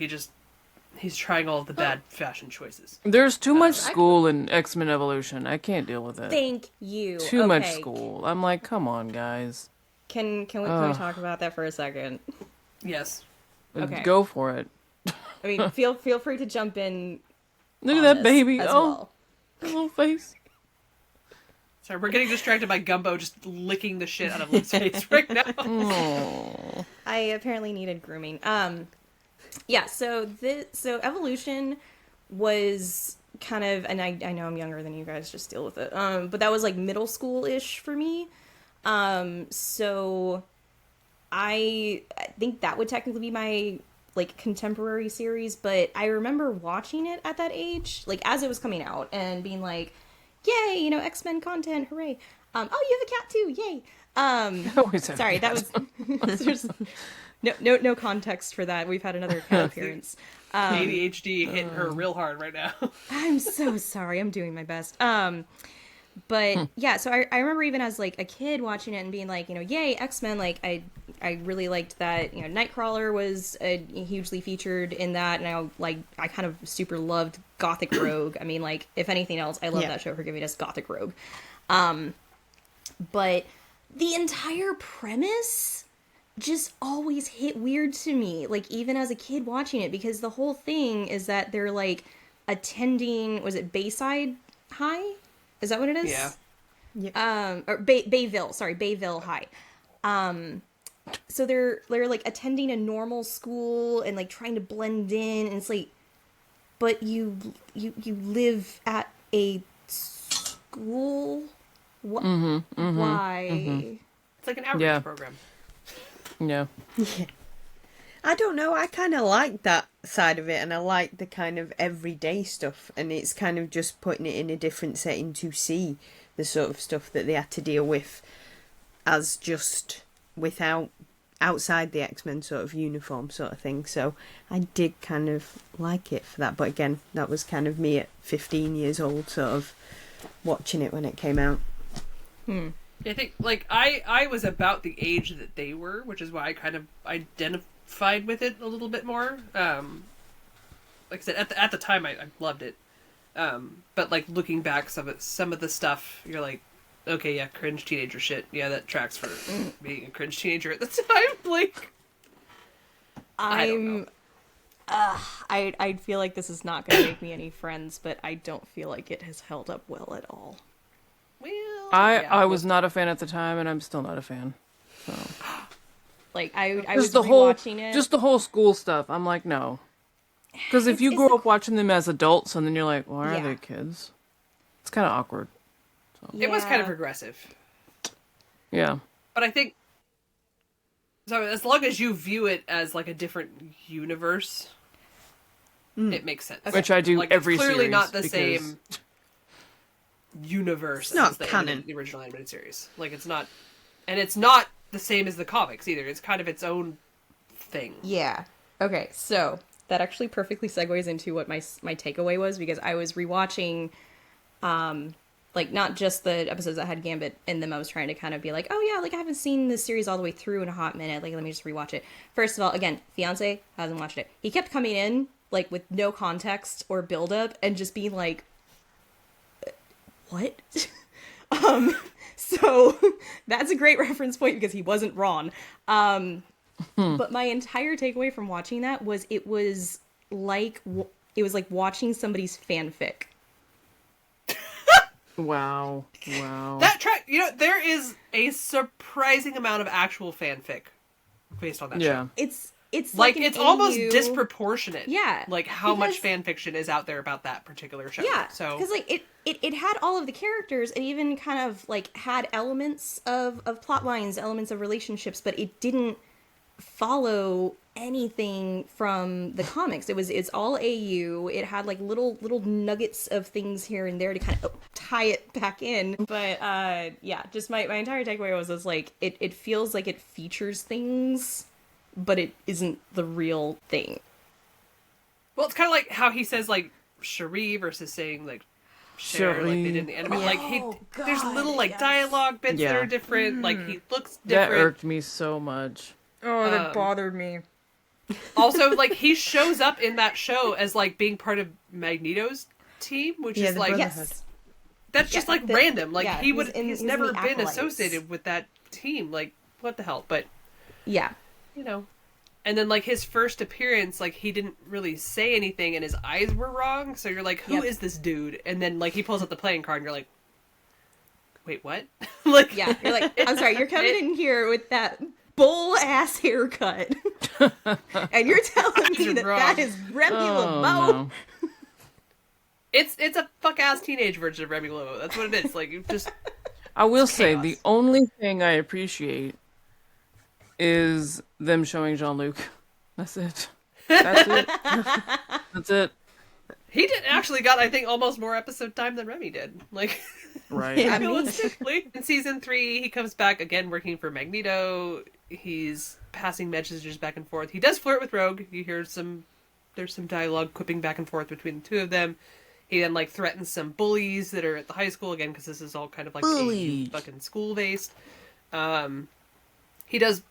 he's trying all of the bad fashion choices. There's too much school in X-Men Evolution. I can't deal with it. Thank you. Too much school. I'm like, come on, guys. Can we talk about that for a second? Yes. Okay. Go for it. I mean, feel free to jump in. Look at that baby. As Oh, well. little face. Sorry, we're getting distracted by Gumbo just licking the shit out of Liv's face right now. Aww. I apparently needed grooming. Yeah, so Evolution was kind of, and I know I'm younger than you guys, just deal with it. But that was like middle school-ish for me. So I think that would technically be my like contemporary series, but I remember watching it at that age, like as it was coming out and being like, yay, you know, X-Men content, hooray. Oh, you have a cat too, yay. Always have Sorry, that was there's no context for that. We've had another cat appearance. ADHD hitting her real hard right now. I'm so sorry. I'm doing my best. But yeah, so I remember even as like a kid watching it and being like, you know, yay, X-Men. Like I really liked that, you know, Nightcrawler was hugely featured in that, and I kind of super loved Gothic Rogue. I mean, like, if anything else, I love that show for giving us Gothic Rogue. But the entire premise just always hit weird to me, like even as a kid watching it, because the whole thing is that they're like attending, was it Bayside High? Is that what it is? Yeah. Or Bayville High. So they're like attending a normal school and like trying to blend in, and it's like, but you live at a school. Why? It's like an outreach program. Yeah. I don't know. I kind of like that side of it, and I like the kind of everyday stuff, and it's kind of just putting it in a different setting to see the sort of stuff that they had to deal with as just without outside the X-Men sort of uniform sort of thing. So I did kind of like it for that. But again, that was kind of me at 15 years old sort of watching it when it came out. I think, like, I was about the age that they were, which is why I kind of identified with it a little bit more. Like I said, at the time, I loved it. But, like, looking back, some of the stuff, you're like, okay, yeah, cringe teenager shit. Yeah, that tracks for being a cringe teenager at the time. Like, I don't know. I feel like this is not going to make me any friends, but I don't feel like it has held up well at all. Well, I was not a fan at the time, and I'm still not a fan. So, like, I just was rewatching it. Just the whole school stuff. I'm like, no, because if you grow up watching them as adults, and then you're like, why are they kids? It's kind of awkward. So. It was kind of regressive. Yeah. But I think, so as long as you view it as like a different universe, it makes sense. Which I do like, every it's clearly series. not the same universe It's not as canon. the original animated series. Like, it's not, and it's not the same as the comics either. It's kind of its own thing. Yeah. Okay, so that actually perfectly segues into what my takeaway was, because I was rewatching, like, not just the episodes that had Gambit in them. I was trying to kind of be like, oh yeah, like, I haven't seen this series all the way through in a hot minute. Like, let me just rewatch it. First of all, again, fiance hasn't watched it. He kept coming in, like, with no context or build-up and just being like, what? So that's a great reference point because he wasn't wrong. But my entire takeaway from watching that was it was like watching somebody's fanfic. Wow. That track, there is a surprising amount of actual fanfic based on that show. It's it's like an it's almost AU disproportionate. Yeah, like how much because- fan fiction is out there about that particular show. Yeah, so because like it had all of the characters. It even kind of like had elements of plot lines, elements of relationships, but it didn't follow anything from the comics. It's all AU. It had like little nuggets of things here and there to kind of tie it back in. But yeah, just my entire takeaway was like it feels like it features things, but it isn't the real thing. well, it's kind of like how he says like Cherie versus saying like Cher, like they did in the anime. Yeah. Like there's little like dialogue bits that Yeah. are different. Like he looks That different. irked me so much. Oh, that bothered me. Also, like he shows up in that show as like being part of Magneto's team, which Yeah, is the like Brotherhood. that's just like the- random. Like yeah, he's he's in never the been Acolytes. associated with that team. Like what the hell? But Yeah. you know. And then like his first appearance, like he didn't really say anything, and his eyes were wrong. So you're like, who is this dude? And then like he pulls out the playing card, and you're like, wait, what? like Yeah, you're like, I'm sorry, you're coming in here with that bull ass haircut, and you're telling me You're that wrong. that is Remy Oh, LeBeau. no. It's a fuck ass teenage version of Remy Lowe. That's what it is. Like you just I will say chaos. the only thing I appreciate is them showing Jean-Luc. That's it. That's it. That's it. he did actually got I think almost more episode time than Remy did. Like. Right. I mean, Realistically, in season 3, he comes back again working for Magneto. He's passing messages back and forth. He does flirt with Rogue. You hear there's some dialogue quipping back and forth between the two of them. He then like threatens some bullies that are at the high school again because this is all kind of like Bullies. fucking school based. He does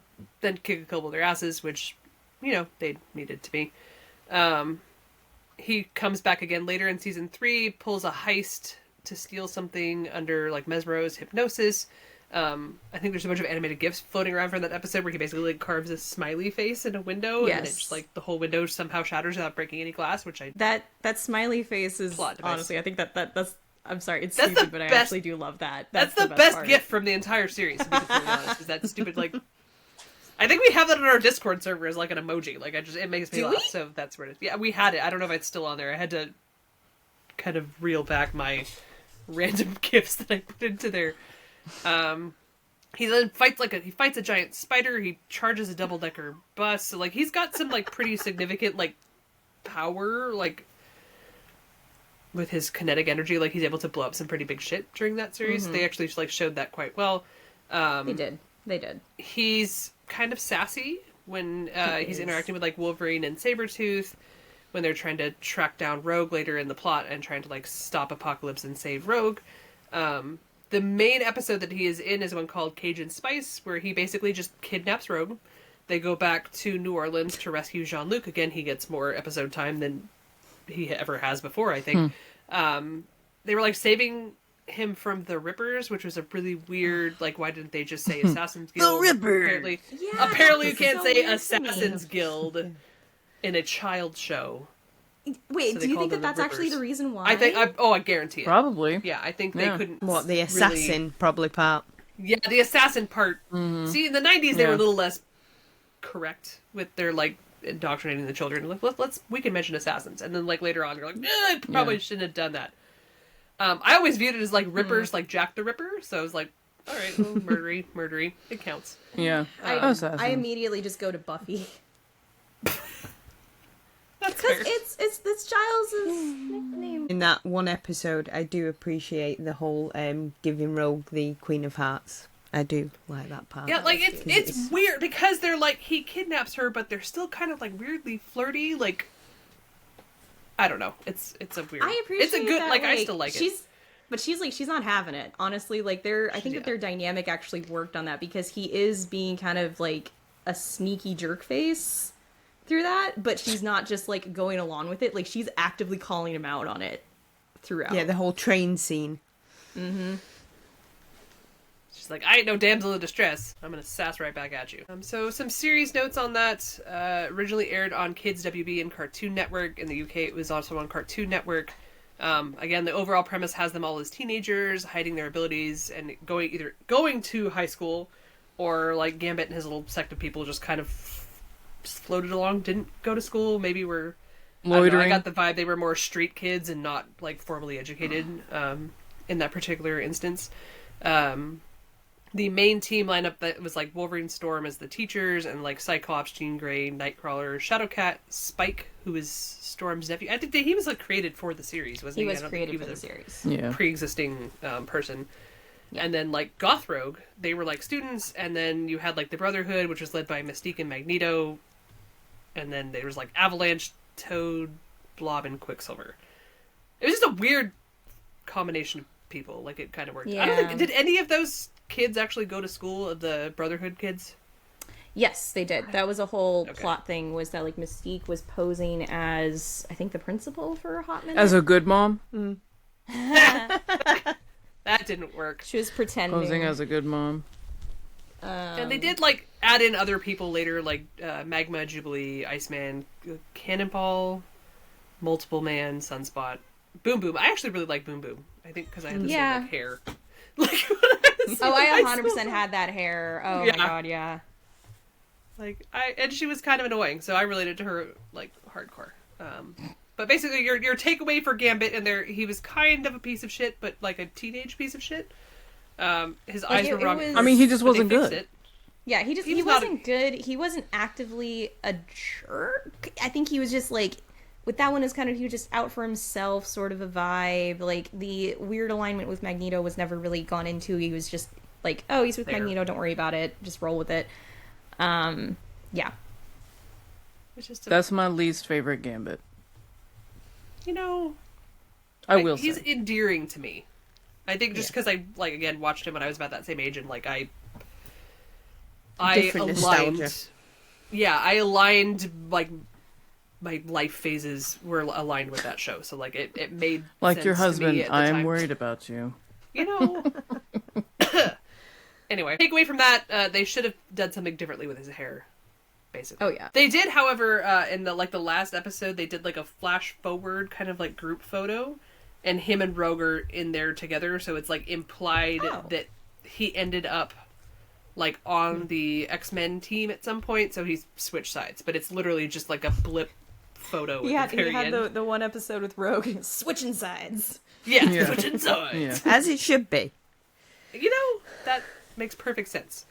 then kick a couple of their asses, which you know they needed to be. He comes back again later in season 3, pulls a heist to steal something under like Mesmero's hypnosis. I think there's a bunch of animated gifs floating around from that episode where he basically like carves a smiley face in a window, and then it's just like the whole window somehow shatters without breaking any glass, which I that smiley face is Plot device. honestly, I think that's. I'm sorry, it's That's the stupid, but I best- actually do love that. that's the best part. gift from the entire series. To be completely honest, is that stupid like. I think we have that on our Discord server as like an emoji. Like it makes me Do laugh. we? So that's where it is. Yeah, we had it. I don't know if it's still on there. I had to kind of reel back my random gifts that I put into there. He then fights a giant spider. He charges a double decker bus. So like he's got some like pretty significant like power like with his kinetic energy. Like he's able to blow up some pretty big shit during that series. They actually like showed that quite well. They did. He's kind of sassy when he's is. interacting with like Wolverine and Sabretooth when they're trying to track down Rogue later in the plot and trying to like stop Apocalypse and save Rogue. The main episode that he is in is one called Cajun Spice, where he basically just kidnaps Rogue. They go back to New Orleans to rescue Jean-Luc. Again, he gets more episode time than he ever has before, I think. They were like saving him from the Rippers, which was a really weird, like, why didn't they just say Assassin's Guild? Rippers! Apparently you that's can't so say weird to me. Assassin's Guild in a child show. Wait, So do they you called think them that the that's actually Rippers. the reason why? I guarantee it. Probably. Yeah, I think Yeah. they couldn't. What, the really- assassin probably part? Yeah, the assassin part. See, in the 90s, they were a Yeah. little less correct with their, like, indoctrinating the children. Like, we can mention assassins. And then, like, later on, you're like, I probably Yeah. shouldn't have done that. I always viewed it as, like, Rippers, like Jack the Ripper. So I was like, all right, well, murdery. It counts. Yeah. Assassins. I immediately just go to Buffy That's because fair. it's Giles' nickname. In that one episode, I do appreciate the whole giving Rogue the Queen of Hearts. I do like that part. Yeah, like, it's 'Cause it's weird because they're, like, he kidnaps her, but they're still kind of, like, weirdly flirty. Like, I don't know. It's a weird... I appreciate It's a good... that, Like, I still like it. But she's not having it. Honestly, like I think Yeah. that their dynamic actually worked on that because he is being kind of like a sneaky jerk face through that, but she's not just like going along with it. Like she's actively calling him out on it throughout. Yeah, the whole train scene. She's like, I ain't no damsel in distress. I'm gonna sass right back at you. So some series notes on that. Originally aired on Kids WB and Cartoon Network. In the UK, it was also on Cartoon Network. Again, the overall premise has them all as teenagers, hiding their abilities, and going to high school, or like Gambit and his little sect of people just kind of just floated along, didn't go to school, maybe were Loitering. I got the vibe they were more street kids and not like formally educated in that particular instance. The main team lineup that was like Wolverine, Storm as the teachers, and like Cyclops, Jean Grey, Nightcrawler, Shadowcat, Spike, who is Storm's nephew. I think he was like created for the series, wasn't he? He was created for the series. Yeah. Pre-existing person. Yeah. And then like Gothrogue, they were like students, and then you had like the Brotherhood, which was led by Mystique and Magneto, and then there was like Avalanche, Toad, Blob, and Quicksilver. It was just a weird combination of people. Like it kind of worked. Yeah. I don't think did any of those kids actually go to school, of the Brotherhood kids? Yes, they did. That was a whole plot thing, was that like Mystique was posing as, I think, the principal for a hot minute. As a good mom? That didn't work. She was pretending. Posing as a good mom. And they did like add in other people later, like Magma, Jubilee, Iceman, Cannonball, Multiple Man, Sunspot, Boom Boom. I actually really like Boom Boom. I think because I had the same like, hair. Like, I 100% had that hair. Oh my god, yeah. Like and she was kind of annoying, so I related to her like hardcore. But basically, your takeaway for Gambit, and he was kind of a piece of shit, but like a teenage piece of shit. His eyes were wrong. I mean, he just wasn't good. It. Yeah, he wasn't good. He wasn't actively a jerk. I think he was just like, with that one, is kind of, he was just out for himself, sort of a vibe. Like the weird alignment with Magneto was never really gone into. He was just like, oh, he's with Magneto, don't worry about it, just roll with it. Yeah. That's my least favorite Gambit. You know, I will say. He's endearing to me. I think just because I, like, again, watched him when I was about that same age, and, like, I Different aligned... nostalgia. Yeah, I aligned, like, my life phases were aligned with that show, so, like, it made like sense your to me husband, at the I am time. worried about you. You know... Anyway, take away from that, they should have done something differently with his hair. Basically. Oh yeah. They did, however, in the last episode, they did like a flash forward kind of like group photo, and him and Rogue are in there together, so it's like implied that he ended up like on the X-Men team at some point, so he's switched sides. But it's literally just like a blip photo. He at the very had end. the one episode with Rogue switching sides. Yeah, switching sides. Yeah. As it should be. You know, that makes perfect sense.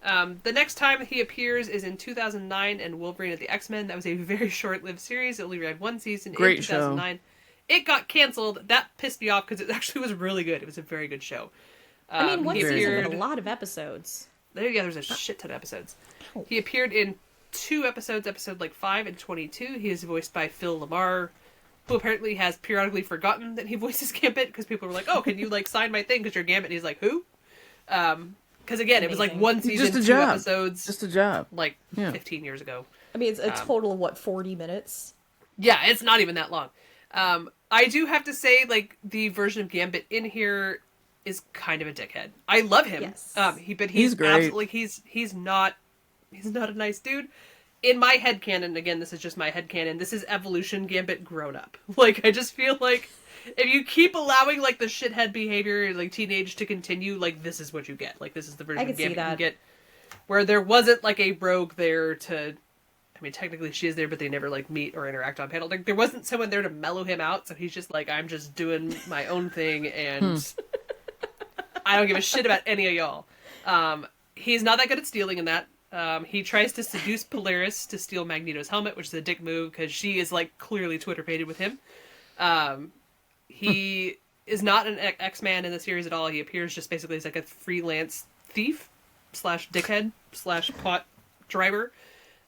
The next time he appears is in 2009 and Wolverine at the X-Men. That was a very short-lived series. It only ran one season Great in 2009. Show. It got canceled. That pissed me off because it actually was really good. It was a very good show. I mean, one season appeared... had a lot of episodes. There's a shit ton of episodes. He appeared in 2 episodes, episode like 5 and 22. He is voiced by Phil Lamar, who apparently has periodically forgotten that he voices Gambit because people were like, "Oh, can you like sign my thing because you're Gambit?" And he's like, "Who?" Because again, it was like one season, Just a 2 job. episodes. Just a job. Like 15 years ago. I mean, it's a total of what, 40 minutes? Yeah, it's not even that long. I do have to say, like, the version of Gambit in here is kind of a dickhead. I love him. Yes. He's great. absolutely he's not a nice dude. In my headcanon, again, this is just my headcanon, this is Evolution Gambit grown up. Like, I just feel like if you keep allowing, like, the shithead behavior, like, teenage to continue, like, this is what you get. Like, this is the version of Gambit you get. Where there wasn't, like, a rogue there to... I mean, technically she is there, but they never, like, meet or interact on panel. Like, there wasn't someone there to mellow him out, so he's just like, I'm just doing my own thing, and I don't give a shit about any of y'all. He's not that good at stealing in that. He tries to seduce Polaris to steal Magneto's helmet, which is a dick move, because she is, like, clearly Twitter-pated with him. He is not an X-Man in the series at all. He appears just basically as, like, a freelance thief / dickhead / plot driver.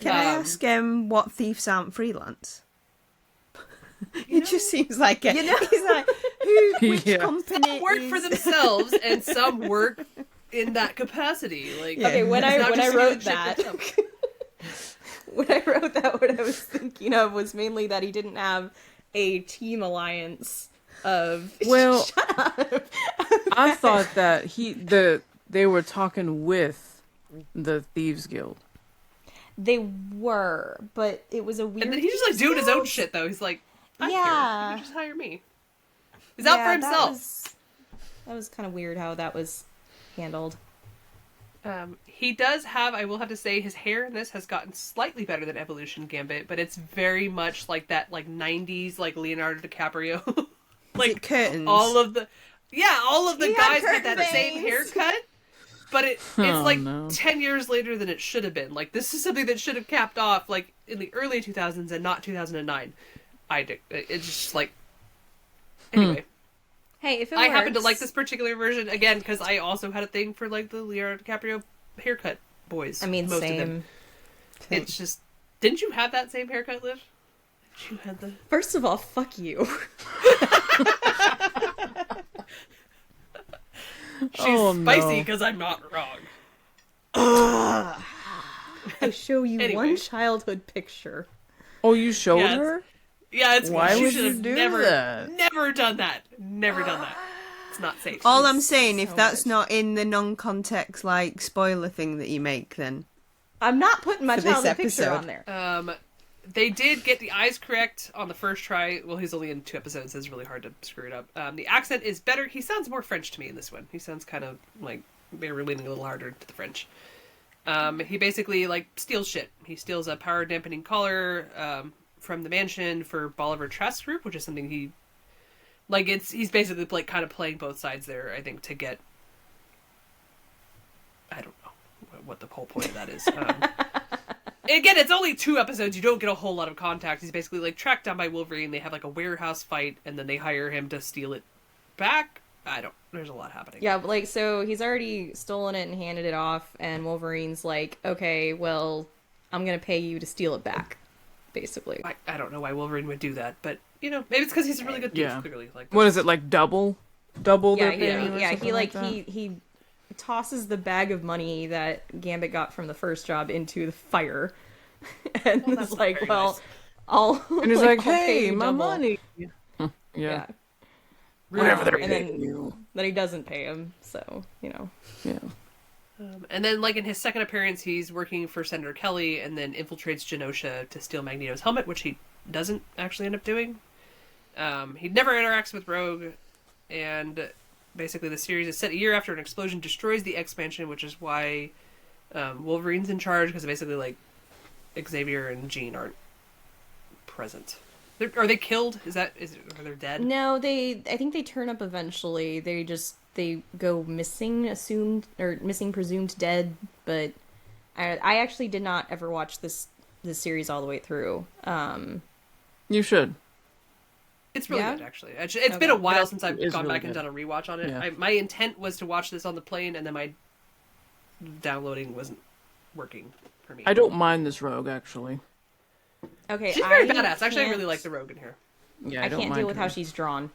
Can I ask what thieves aren't freelance? It just seems like he's like, which company some work for themselves and some work in that capacity. Like, okay, when I wrote that, what I was thinking of was mainly that he didn't have a team alliance of. Well, shut up. I thought that they were talking with the Thieves Guild. They were, but it was a weird. And then he's just like doing his own shit though. He's like, I care. You can just hire me. He's out for himself. That was kind of weird how that was handled. He does have, I will have to say, his hair in this has gotten slightly better than Evolution Gambit, but it's very much like that, like 90s, like Leonardo DiCaprio. Like, is it curtains? all of the guys had that curtain same bangs. haircut, but it's Oh, like no. 10 years later than it should have been. Like, this is something that should have capped off, like, in the early 2000s and not 2009. It's just like, anyway. Hey, if it I works, happen to like this particular version, again, because I also had a thing for, like, the Leonardo DiCaprio haircut boys. I mean, most of them. same. It's just, didn't you have that same haircut, Liv? You had the... First of all, fuck you. She's spicy because I'm not wrong. I show you Anyway. one childhood picture. Oh, you showed Yeah, her? Yeah, it's Why she would should you have do never, that? never done that. Never done that. It's not safe. All I'm saying, if so that's much. not in the non-context, like, spoiler thing that you make, then... I'm not putting my For this childhood picture episode. on there. They did get the eyes correct on the first try. Well, he's only in 2 episodes, so it's really hard to screw it up. The accent is better. He sounds more French to me in this one. He sounds kind of like they were leaning a little harder to the French. He basically, like, steals shit. He steals a power dampening collar from the mansion for Bolivar Trask Group, which is something he... Like, he's basically, like, kind of playing both sides there, I think, to get... I don't know what the whole point of that is. Again, it's only 2 episodes. You don't get a whole lot of contact. He's basically, like, tracked down by Wolverine. They have, like, a warehouse fight, and then they hire him to steal it back. There's a lot happening. Yeah, but, like, so he's already stolen it and handed it off, and Wolverine's like, okay, well, I'm gonna pay you to steal it back, basically. I don't know why Wolverine would do that, but, you know, maybe it's because he's a really good thief, Yeah. clearly. Like, What is it, like double? Double Yeah, their pay or he something like that? he tosses the bag of money that Gambit got from the first job into the fire, and Well, it's that's like, very well, nice. I'll And he's like, like, I'll pay hey, you my double." money. Yeah. Yeah. Whatever they're and paying then, you. then he doesn't pay him, so you know. Yeah. And then, like, in his second appearance, he's working for Senator Kelly and then infiltrates Genosha to steal Magneto's helmet, which he doesn't actually end up doing. He never interacts with Rogue, and basically the series is set a year after an explosion destroys the X-Mansion, which is why Wolverine's in charge, because basically, like, Xavier and Jean aren't present. Are they killed? Are they dead? No, I think they turn up eventually. They go missing, missing, presumed dead. But I actually did not ever watch this series all the way through. You should. It's really Yeah? good, actually. It's been a while since I've is gone really back and good. done a rewatch on it. Yeah. My intent was to watch this on the plane, and then my downloading wasn't working for me. I don't mind this rogue, actually. Okay, She's very I badass. Actually, I can't- really like the Rogue in here. Yeah, I don't can't mind deal with her. how she's drawn.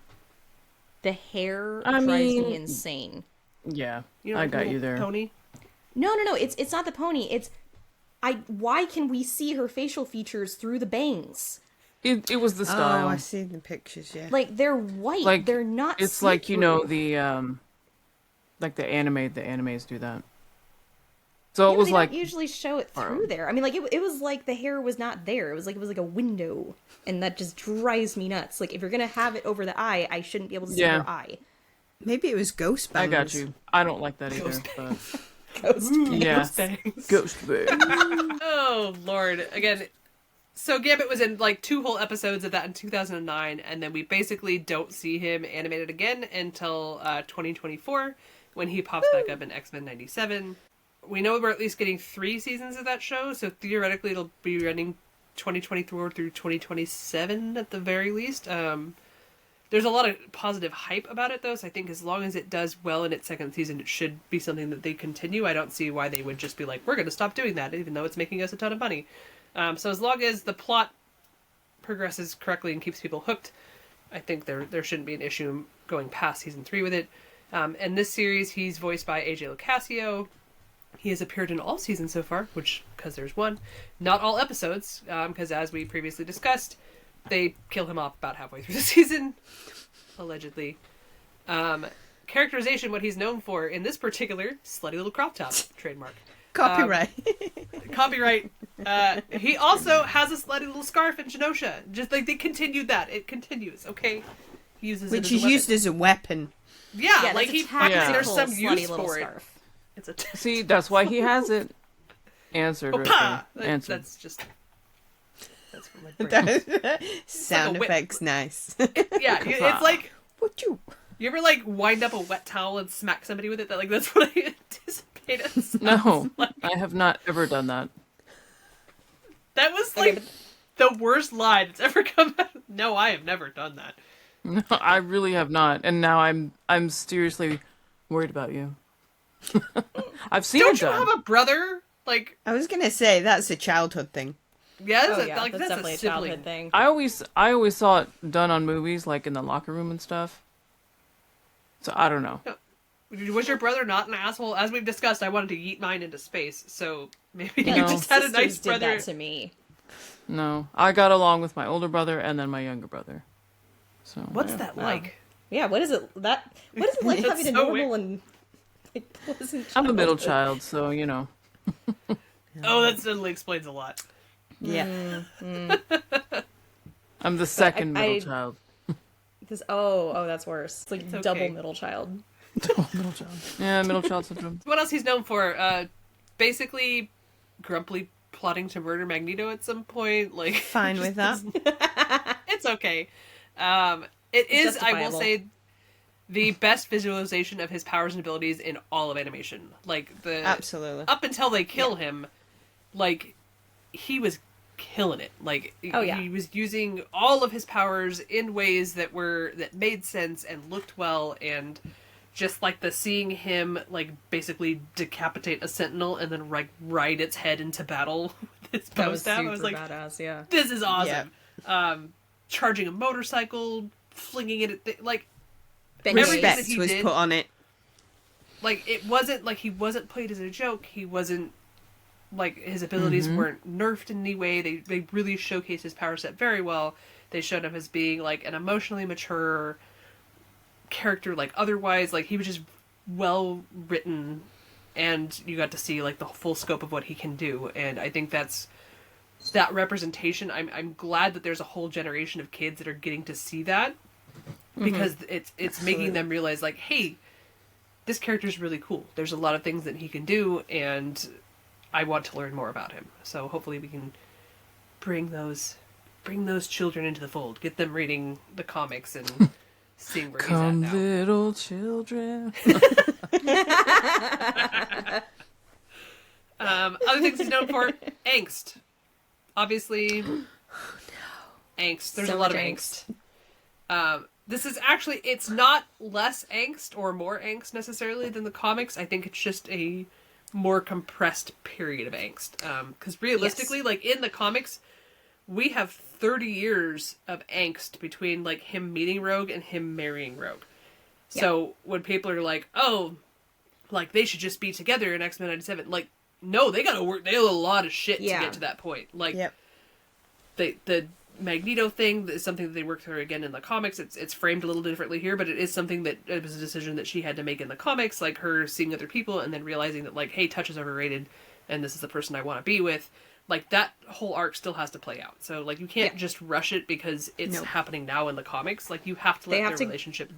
The hair I drives mean- me insane. Yeah, You know, I like got the you little there. Pony. No, it's not the pony. Why can we see her facial features through the bangs? It was the Oh, style. I see the pictures, yeah. Like they're white. Like, they're not. It's like, you know, see-through. like the animes do that. So Yeah, it was they like, don't usually show it through there. I mean, like it was like the hair was not there. It was like a window, and that just drives me nuts. Like if you're gonna have it over the eye, I shouldn't be able to see Yeah. her eye. Maybe it was ghost I bangs. got you. I don't like that either. Ghost But Ghost. yeah, Ghost bangs. ghost bang. Oh, Lord. Again, so Gambit was in, like, 2 whole episodes of that in 2009, and then we basically don't see him animated again until 2024, when he pops back up in X-Men 97. We know we're at least getting 3 seasons of that show, so theoretically it'll be running 2024 through 2027 at the very least. There's a lot of positive hype about it, though, so I think as long as it does well in its second season, it should be something that they continue. I don't see why they would just be like, we're going to stop doing that, even though it's making us a ton of money. So as long as the plot progresses correctly and keeps people hooked, I think there shouldn't be an issue going past season 3 with it. In this series, he's voiced by AJ Locascio. He has appeared in all seasons so far, because there's one. Not all episodes, because as we previously discussed, they kill him off about halfway through the season, allegedly. Characterization, what he's known for in this particular slutty little crop top trademark. Copyright. Copyright. He also has a slutty little scarf in Genosha. Just like they continued that. It continues, okay? He uses it Which as a is weapon. used as a weapon. Yeah, Yeah, like that's he a finds tactical there's some slutty use little for it. scarf. It's a See, that's why he has it. Answered right Opa! there. Answered. That's just that's from my brain. Sound whip. effects, nice. Yeah, it's like What you? you ever like wind up a wet towel and smack somebody with it. That like that's what I anticipate. It sounds No, like. I have not ever done that. That was Okay, like the worst lie that's ever come out. No, I have never done that. No, I really have not, and now I'm seriously worried about you. I've seen Don't it you done. have a brother? Like, I was gonna say that's a childhood thing. yeah, Oh, that's, yeah, like, that's that's definitely a a sibling. childhood thing. I always saw it done on movies, like in the locker room and stuff. So I don't know. Was your brother not an asshole? As we've discussed, I wanted to yeet mine into space, so maybe Yeah, you No. just had a sisters nice did brother. that to me. No, I got along with my older brother and then my younger brother. So What's yeah. that Wow. like? Yeah, what is it like That's having a so normal weird. and like pleasant I'm the middle childhood? child, so you know. Oh, that suddenly explains a lot. Yeah. I'm the second I- middle child. Because oh, that's worse. It's like It's okay. double middle child. Middle child. Yeah, middle child syndrome. What else he's known for? Basically, grumpily plotting to murder Magneto at some point. Like, Fine with that. it's okay. It is, I will Justifiable. say, the best visualization of his powers and abilities in all of animation. Like the Absolutely. up until they kill him, like he was killing it. Like Oh, yeah. he was using all of his powers in ways that made sense and looked well, and just like the seeing him like basically decapitate a sentinel and then like ride its head into battle with his That bow was staff. super I was like, badass. Yeah. this is awesome. Charging a motorcycle, flinging it at like everything that Respect he was did, put on it. like it wasn't like he wasn't played as a joke. He wasn't like his abilities weren't nerfed in any way. They really showcased his power set very well. They showed him as being like an emotionally mature character. Like otherwise, like he was just well written, and you got to see like the full scope of what he can do. And I think that representation. I'm glad that there's a whole generation of kids that are getting to see that, because it's making them realize like, hey, this character's really cool. There's a lot of things that he can do, and I want to learn more about him. So hopefully we can bring those children into the fold. Get them reading the comics and seeing where Come, he's at now. little children. Other things he's known for: angst. Obviously, angst. There's So a lot of much angst. This is actually, it's not less angst or more angst necessarily than the comics. I think it's just a more compressed period of angst. Because realistically, like in the comics, we have 30 years of angst between like him meeting Rogue and him marrying Rogue. So when people are like, oh, like they should just be together in X-Men 97, like, no, they gotta work, they have a lot of shit to get to that point. Like, Yep. the Magneto thing is something that they worked through again in the comics. It's framed a little differently here, but it is something that it was a decision that she had to make in the comics, like her seeing other people and then realizing that like, hey, touch is overrated and this is the person I want to be with. Like that whole arc still has to play out. So like you can't just rush it because it's happening now in the comics. Like you have to let their relationship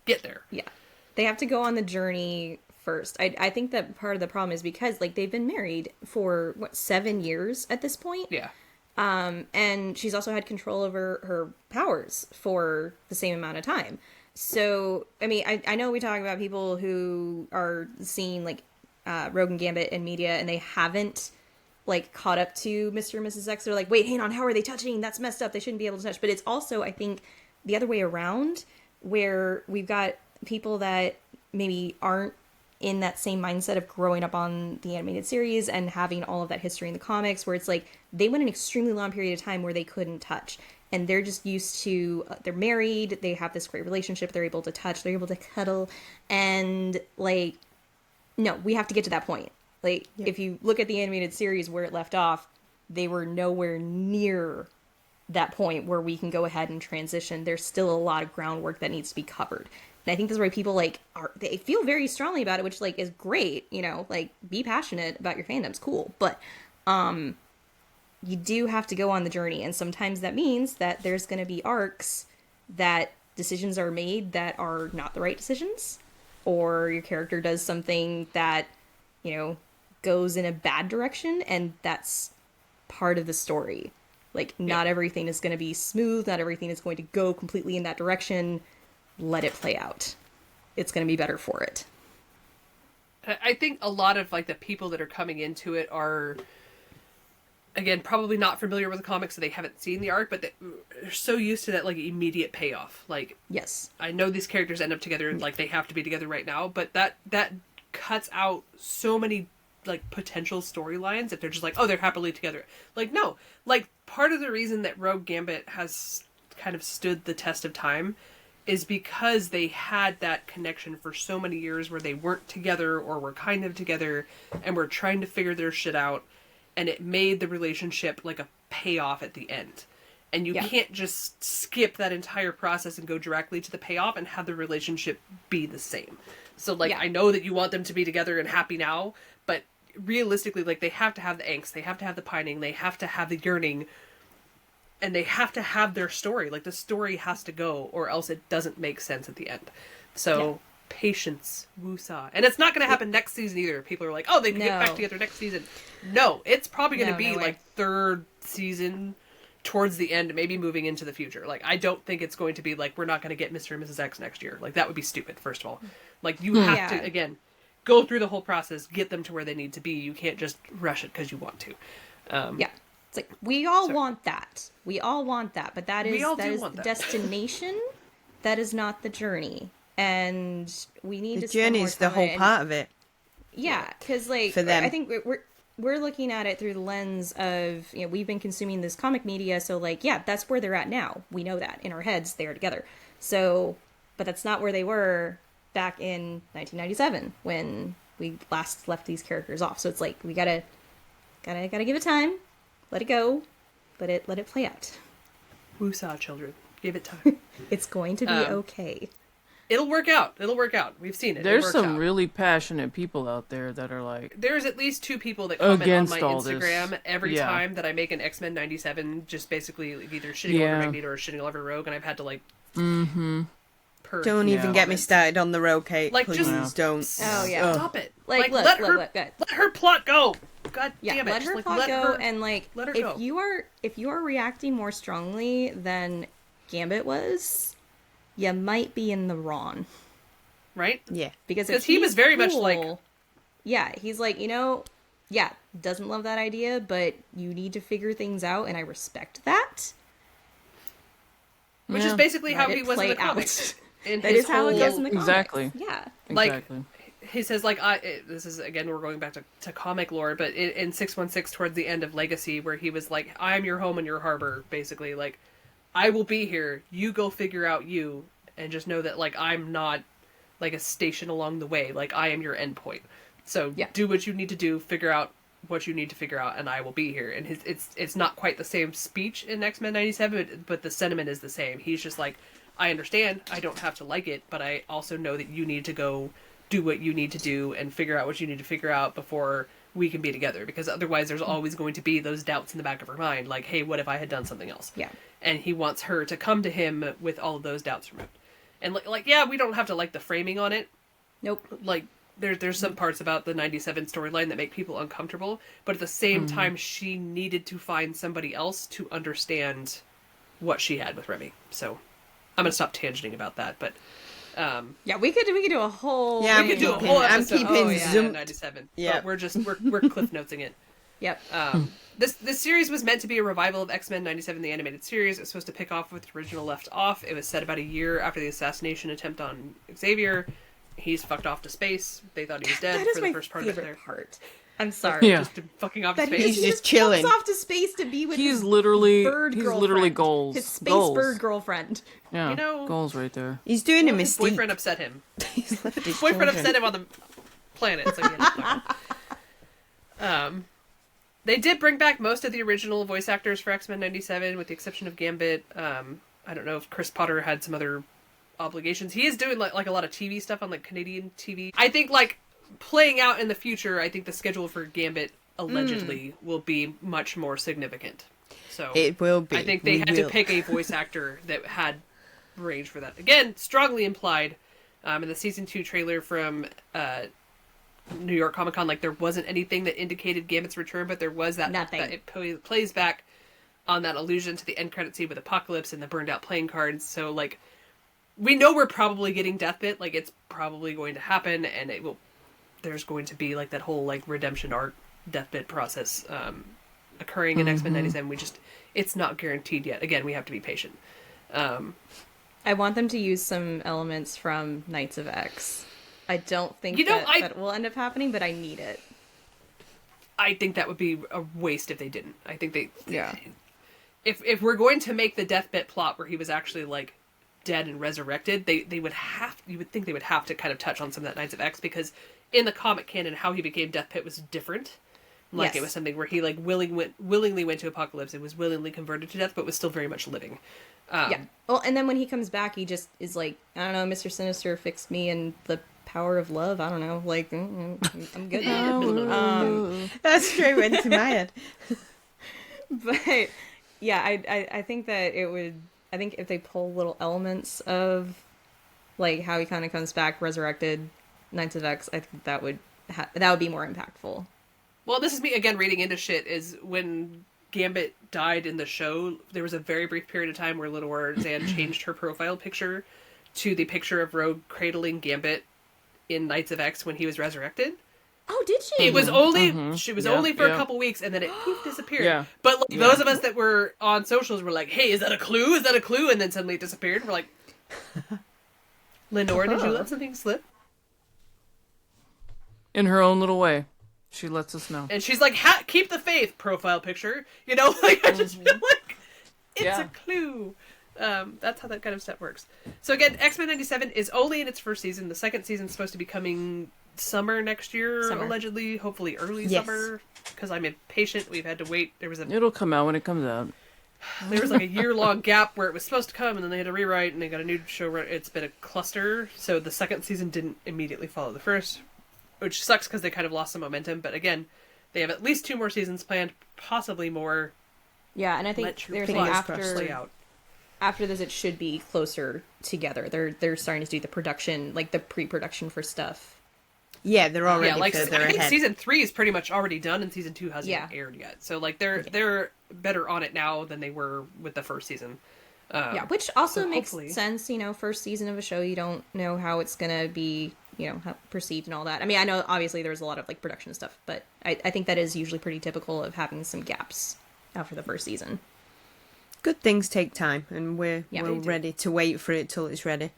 get there. Yeah. They have to go on the journey first. I think that part of the problem is because like they've been married for 7 years at this point. Yeah. And she's also had control over her powers for the same amount of time. So, I mean, I know we talk about people who are seeing, like, Rogue and Gambit in media, and they haven't, like, caught up to Mr. and Mrs. X. They're like, wait, hang on, how are they touching? That's messed up. They shouldn't be able to touch. But it's also, I think, the other way around, where we've got people that maybe aren't in that same mindset of growing up on the animated series and having all of that history in the comics, where it's like they went an extremely long period of time where they couldn't touch, and they're just used to they're married, they have this great relationship, they're able to touch, they're able to cuddle, and like, no, we have to get to that point. Like, if you look at the animated series where it left off, they were nowhere near that point where we can go ahead and transition. There's still a lot of groundwork that needs to be covered. And I think that's why people like they feel very strongly about it, which like is great, you know, like be passionate about your fandoms, cool. But you do have to go on the journey, and sometimes that means that there's going to be arcs that decisions are made that are not the right decisions, or your character does something that goes in a bad direction, and that's part of the story. Like, not everything is going to be smooth, not everything is going to go completely in that direction. Let it play out. It's going to be better for it. I think a lot of, like, the people that are coming into it are, again, probably not familiar with the comics, so they haven't seen the arc, but they're so used to that, like, immediate payoff. Like, yes, I know these characters end up together, and, like, they have to be together right now, but that cuts out so many, like, potential storylines if they're just like, oh, they're happily together. Like, no. Like, part of the reason that Rogue Gambit has kind of stood the test of time is because they had that connection for so many years where they weren't together or were kind of together and were trying to figure their shit out, and it made the relationship like a payoff at the end. And you can't just skip that entire process and go directly to the payoff and have the relationship be the same. So, like, I know that you want them to be together and happy now, but realistically, like, they have to have the angst, they have to have the pining, they have to have the yearning, and they have to have their story. Like, the story has to go, or else it doesn't make sense at the end. So, patience, woosah. And it's not going to happen next season either. People are like, oh, they can get back together next season. No, it's probably going to be, like, third season towards the end, maybe moving into the future. Like, I don't think it's going to be, like, we're not going to get Mr. and Mrs. X next year. Like, that would be stupid, first of all. Like, you have to, again, go through the whole process, get them to where they need to be. You can't just rush it because you want to. It's like, we all want that. We all want that, but that is the destination. That is not the journey. And we need to spend more time. The journey is the whole part of it. Yeah, because, like, for them. I think we're looking at it through the lens of, we've been consuming this comic media, so, like, that's where they're at now. We know that. In our heads, they are together. So, but that's not where they were back in 1997 when we last left these characters off. So it's like, we gotta give it time. Let it go. Let it play out. Woosah, children. Give it time. It's going to be okay. It'll work out. It'll work out. We've seen it. There's some really passionate people out there that are like... There's at least 2 people that comment on my Instagram this. every time that I make an X-Men 97, just basically either shitting all over Magneto or shitting all over Rogue, and I've had to, like... Don't even get me started on the Rogue Kate. Like, please just don't. Oh, yeah. Stop it. Like, let her plot go. God damn it. Let her plot go, and, like, if you are reacting more strongly than Gambit was, you might be in the wrong. Right? Yeah. Because he was very much like... Yeah, he's like, doesn't love that idea, but you need to figure things out, and I respect that. Which is basically how he was in the comics. That is how it goes in the comics. Exactly. Yeah. Like, exactly. He says, like, this is, again, we're going back to comic lore, but in 616, towards the end of Legacy, where he was like, I'm your home and your harbor, basically. Like, I will be here. You go figure out you, and just know that, like, I'm not, like, a station along the way. Like, I am your endpoint. So, do what you need to do, figure out what you need to figure out, and I will be here. And it's not quite the same speech in X-Men 97, but the sentiment is the same. He's just like, I understand, I don't have to like it, but I also know that you need to go do what you need to do and figure out what you need to figure out before we can be together, because otherwise there's always going to be those doubts in the back of her mind, like, hey, what if I had done something else? Yeah. And he wants her to come to him with all of those doubts removed. And, like, yeah, we don't have to like the framing on it. Nope. Like, there's some parts about the 97 storyline that make people uncomfortable, but at the same time, she needed to find somebody else to understand what she had with Remy. So, I'm gonna stop tangenting about that, but... we could do a whole... Yeah, we could do a whole episode. I'm keeping Zoom... 97. Yeah. But we're cliff noting it. Yep. This series was meant to be a revival of X-Men 97, the animated series. It was supposed to pick off with the original left off. It was set about a year after the assassination attempt on Xavier. He's fucked off to space. They thought he was dead for the first part of it. Part. I'm sorry. Yeah. Just fucking off to space. He's just chilling. Off to space to be with he's his literally girlfriend. goals. His space goals. bird girlfriend. Yeah, goals right there. He's doing a Mystique. His boyfriend upset him. His boyfriend upset him on the planet. So they did bring back most of the original voice actors for X-Men 97, with the exception of Gambit. I don't know if Chris Potter had some other obligations. He is doing like a lot of TV stuff on, like, Canadian TV. I think, like, playing out in the future, I think the schedule for Gambit allegedly will be much more significant. So it will be. I think they had to pick a voice actor that had range for that. Again, strongly implied in the season 2 trailer from New York Comic Con, like there wasn't anything that indicated Gambit's return, but there was that Nothing. that it plays back on that allusion to the end credit scene with Apocalypse and the burned out playing cards. So like we know we're probably getting Deathbit, like it's probably going to happen, and it will. There's going to be like that whole like redemption arc Deathbit process occurring in X-Men 97. It's not guaranteed yet. Again, we have to be patient. I want them to use some elements from Knights of X. I don't think that will end up happening, but I need it. I think that would be a waste if they didn't. I think they... Yeah. If we're going to make the Deathbit plot where he was actually, like, dead and resurrected, they would have... You would think they would have to kind of touch on some of that Knights of X, because in the comic canon, how he became Deathbit was different. Like, It was something where he, like, willingly went to Apocalypse and was willingly converted to death, but was still very much living. Yeah. Well, and then when he comes back, he just is like, I don't know, Mr. Sinister fixed me and the power of love. I don't know. Like, I'm good now. That straight went to my head. But, yeah, I think that it would... I think if they pull little elements of, like, how he kind of comes back resurrected, Knights of X, I think that would be more impactful. Well, this is me, again, reading into shit, is when Gambit died in the show, there was a very brief period of time where Lenore Zan changed her profile picture to the picture of Rogue cradling Gambit in Knights of X when he was resurrected. Oh, did she? It was only, she was only for a couple weeks, and then it poof, disappeared. Yeah. But like, those of us that were on socials were like, hey, is that a clue? Is that a clue? And then suddenly it disappeared, and we're like, Lenore, did you let something slip? In her own little way. She lets us know. And she's like, keep the faith, profile picture. You know, like, I just feel like it's a clue. That's how that kind of stuff works. So again, X-Men 97 is only in its first season. The second season's supposed to be coming summer next year, allegedly. Hopefully early summer. Because I'm impatient. We've had to wait. It'll come out when it comes out. There was like a year-long gap where it was supposed to come, and then they had to rewrite, and they got a new show. It's been a cluster. So the second season didn't immediately follow the first, which sucks because they kind of lost some momentum. But again, they have at least 2 more seasons planned, possibly more. Yeah, and I think they're saying after this, it should be closer together. They're starting to do the production, like the pre-production for stuff. Yeah, they're already further I think ahead. season 3 is pretty much already done, and season 2 hasn't aired yet. So like they're better on it now than they were with the first season. Which also makes sense. You know, first season of a show, you don't know how it's gonna be, you know, perceived and all that. I mean, I know obviously there's a lot of like production stuff, but I think that is usually pretty typical of having some gaps after the first season. Good things take time, and we're ready to wait for it till it's ready.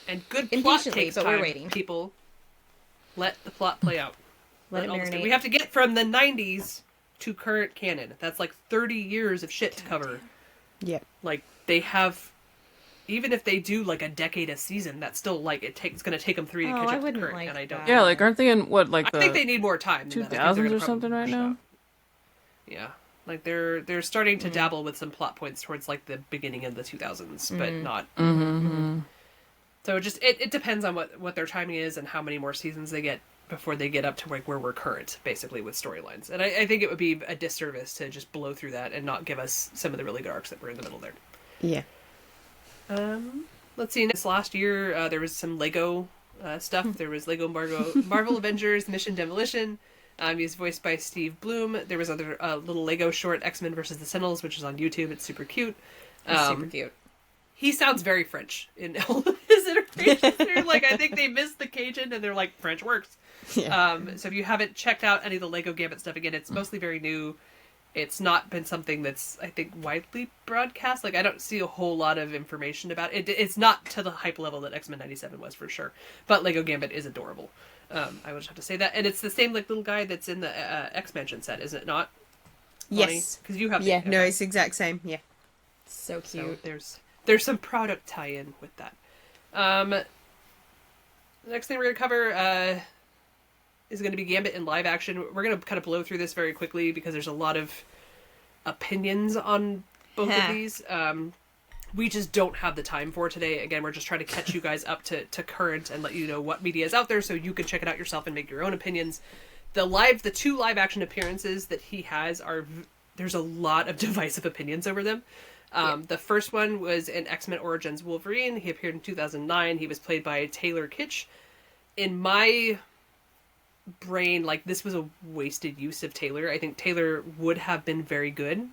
And good plot takes time, we're waiting. People. Let the plot play out. Let it marinate. We have to get from the 90s to current canon. That's like 30 years of shit to cover. Yeah. Like, they have... Even if they do like a decade a season, that's still like it's going to take them 3 to catch up to current. Like and I don't. Yeah, like aren't they in what like I think they need more time. 2000s or something right now? Yeah, like they're starting to dabble with some plot points towards like the beginning of the 2000s, but not. So it depends on what their timing is and how many more seasons they get before they get up to like where we're current, basically with storylines. And I think it would be a disservice to just blow through that and not give us some of the really good arcs that were in the middle there. Yeah. Let's see. This last year, there was some Lego stuff. There was Lego Marvel Avengers Mission Demolition. He's voiced by Steve Bloom. There was other little Lego short X-Men versus the Sentinels, which is on YouTube. It's super cute. It's super cute. He sounds very French in all of his iterations. They're like, I think they missed the Cajun, and they're like, French works. Yeah. So if you haven't checked out any of the Lego Gambit stuff, again, it's mostly very new. It's not been something that's, I think, widely broadcast. Like, I don't see a whole lot of information about it. It's not to the hype level that X-Men 97 was, for sure. But Lego Gambit is adorable. I would just have to say that. And it's the same, like, little guy that's in the X-Mansion set, is it not? Yes. Because you have... Yeah, no, it's the exact same, yeah. So cute. So there's some product tie-in with that. The next thing we're going to cover... is going to be Gambit in live action. We're going to kind of blow through this very quickly because there's a lot of opinions on both of these. We just don't have the time for today. Again, we're just trying to catch you guys up to current and let you know what media is out there so you can check it out yourself and make your own opinions. The 2 live action appearances that he has there's a lot of divisive opinions over them. The first one was in X-Men Origins Wolverine. He appeared in 2009. He was played by Taylor Kitsch. In my brain, like, this was a wasted use of Taylor. I think Taylor would have been very good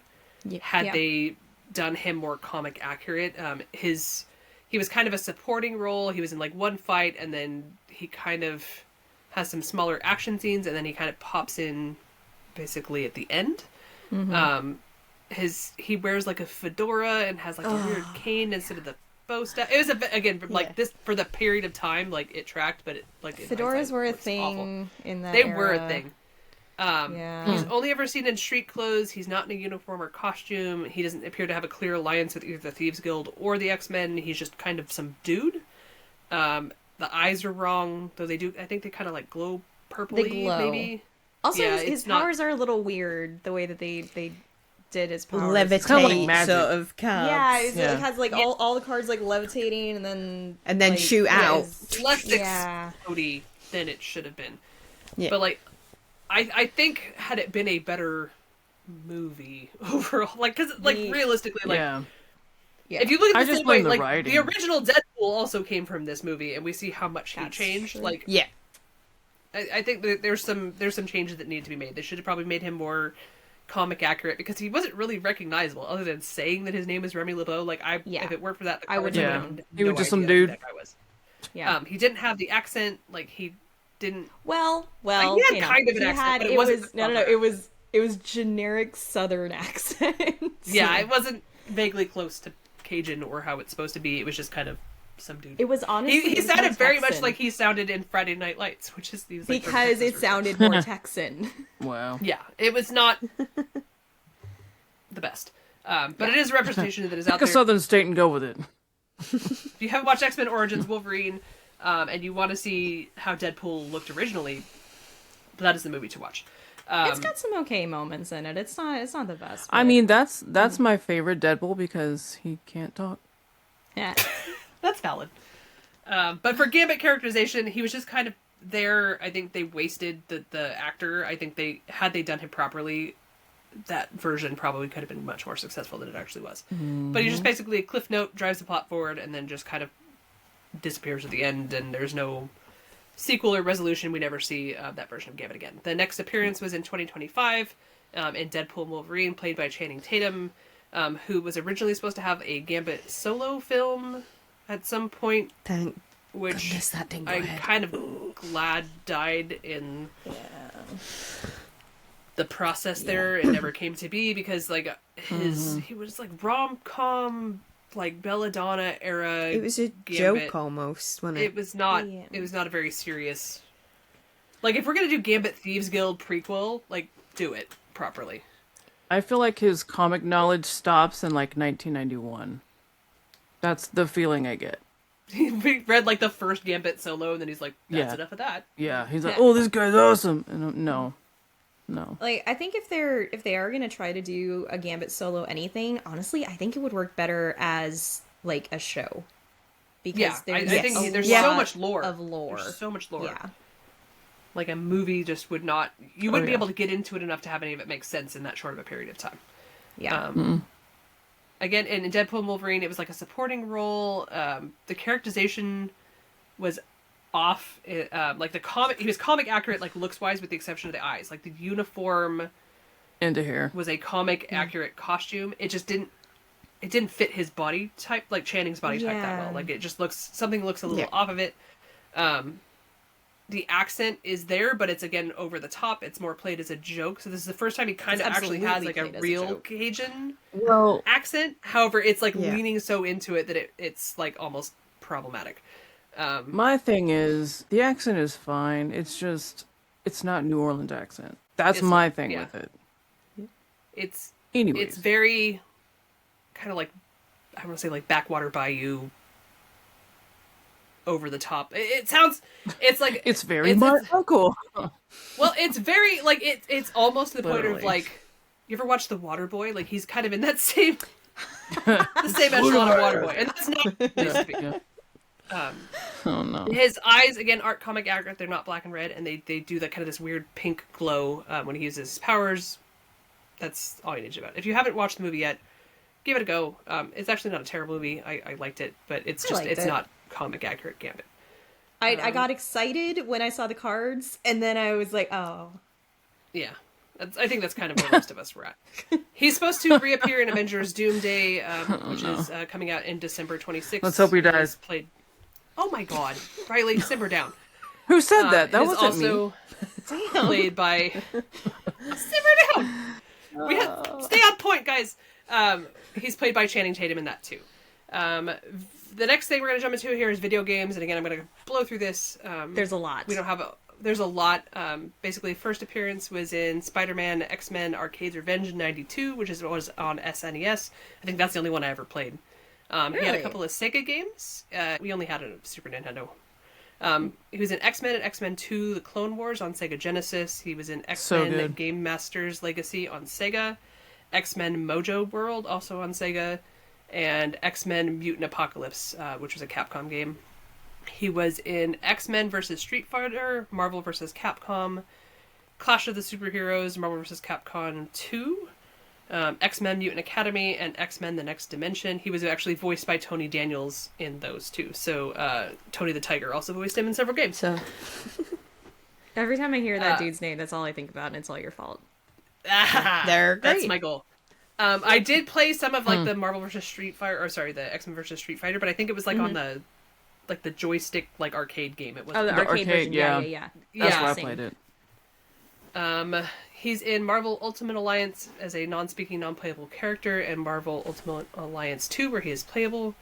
had they done him more comic accurate. He was kind of a supporting role. He was in like one fight, and then he kind of has some smaller action scenes, and then he kind of pops in basically at the end. He wears like a fedora and has like a weird cane instead of the bow staff. It was like this for the period of time, like it tracked, but it like fedoras were a thing in that They era. were a thing. He's only ever seen in street clothes. He's not in a uniform or costume. He doesn't appear to have a clear alliance with either the Thieves Guild or the X-Men. He's just kind of some dude. The eyes are wrong, though I think they kind of like glow purpley, They glow. Maybe. Also, his powers are a little weird, the way that they did his powers. Levitate magic. sort of cards. It has like all the cards like levitating and then like, shoot out. It's less explodey than it should have been. Yeah. But like, I think had it been a better movie overall, like, because like realistically, like, if you look at the same way, like the original Deadpool also came from this movie, and we see how much he changed. True. Like, I think that there's some changes that need to be made. They should have probably made him more comic accurate, because he wasn't really recognizable other than saying that his name is Remy LeBeau. Like, if it weren't for that, I would have he was just some dude. That guy was. He didn't have the accent. Like, he didn't. Well, he had kind of an accent, but it wasn't. It was generic Southern accent. It wasn't vaguely close to Cajun or how it's supposed to be. It was just kind of some dude. It was honestly. He sounded very much like he sounded in Friday Night Lights, which is these like, because it sounded more Texan. Wow. Yeah, it was not the best, but it is a representation that is out Pick there. a Southern state and go with it. If you haven't watched X-Men Origins Wolverine, and you want to see how Deadpool looked originally, that is the movie to watch. It's got some okay moments in it. It's not the best. I mean, that's my favorite Deadpool because he can't talk. Yeah. That's valid. But for Gambit characterization, he was just kind of there. I think they wasted the actor. I think had they done him properly, that version probably could have been much more successful than it actually was. But he's just basically a cliff note, drives the plot forward, and then just kind of disappears at the end, and there's no sequel or resolution. We never see that version of Gambit again. The next appearance was in 2025 in Deadpool and Wolverine, played by Channing Tatum, who was originally supposed to have a Gambit solo film at some point. Thank which goodness that didn't go I'm ahead. kind of glad died in the process there. It never came to be, because like he was like rom-com, like belladonna era. It was a Gambit. joke almost, wasn't it? It was not. It was not a very serious. Like, if we're gonna do Gambit Thieves Guild prequel, like, do it properly. I feel like his comic knowledge stops in like 1991. That's the feeling I get. He read like the first Gambit solo, and then he's like, "That's enough of that." Yeah, he's like, "Oh, this guy's awesome." And no. Like, I think if they are gonna try to do a Gambit solo anything, honestly, I think it would work better as like a show. Because I think there's so much lore. There's so much lore. Yeah. Like, a movie just would not. You wouldn't be able to get into it enough to have any of it make sense in that short of a period of time. Yeah. Again, in Deadpool and Wolverine, it was like a supporting role. The characterization was off. Like, he was comic accurate, like, looks wise, with the exception of the eyes. Like, the uniform and the hair was a comic accurate costume. It just didn't fit his body type, like Channing's body type, that well. Like, it just something looks a little off of it. The accent is there, but it's, again, over the top. It's more played as a joke. So this is the first time he kind of actually has like a real Cajun accent. However, it's like leaning so into it that it's like almost problematic. My thing is, the accent is fine. It's just, it's not New Orleans accent. That's my thing with it. It's Anyways. very kind of like, I want to say like Backwater Bayou, over the top. It's like it's very my uncle. Well, it's very like it's almost to the point of like, you ever watch The Waterboy? Like, he's kind of in that same the same echelon of Waterboy, and that's not nice to be. Oh no. His eyes, again, aren't comic accurate. They're not black and red, and they do that kind of this weird pink glow when he uses his powers. That's all you need to know about it. If you haven't watched the movie yet, give it a go. It's actually not a terrible movie. I liked it, but it's not comic accurate Gambit. I got excited when I saw the cards, and then I was like, oh. Yeah. I think that's kind of where most of us were at. He's supposed to reappear in Avengers Doomsday, which is coming out in December 26th. Let's hope he dies. Played... Oh my god. Riley, simmer down. Who said that? That is wasn't also played by... Simmer down! We have... Stay on point, guys! He's played by Channing Tatum in that, too. The next thing we're going to jump into here is video games, and again, I'm going to blow through this. There's a lot. We don't have a... There's a lot. Basically, first appearance was in Spider-Man X-Men Arcade's Revenge in 92, which was on SNES. I think that's the only one I ever played. Really? He had a couple of Sega games. We only had a Super Nintendo. He was in X-Men and X-Men 2, The Clone Wars on Sega Genesis. He was in X-Men Game Masters Legacy on Sega. X-Men Mojo World, also on Sega. And X-Men Mutant Apocalypse, which was a Capcom game. He was in X-Men vs. Street Fighter, Marvel vs. Capcom, Clash of the Superheroes, Marvel vs. Capcom 2, X-Men Mutant Academy, and X-Men The Next Dimension. He was actually voiced by Tony Daniels in those two. So Tony the Tiger also voiced him in several games. So Every time I hear that dude's name, that's all I think about, and it's all your fault. they're great. That's my goal. I did play some of like the Marvel vs. Street Fighter, or sorry, the X-Men vs. Street Fighter, but I think it was like on the joystick like arcade game. It was the arcade version. Yeah. That's why I same. played it. He's in Marvel Ultimate Alliance as a non-speaking, non-playable character, and Marvel Ultimate Alliance 2, where he is playable.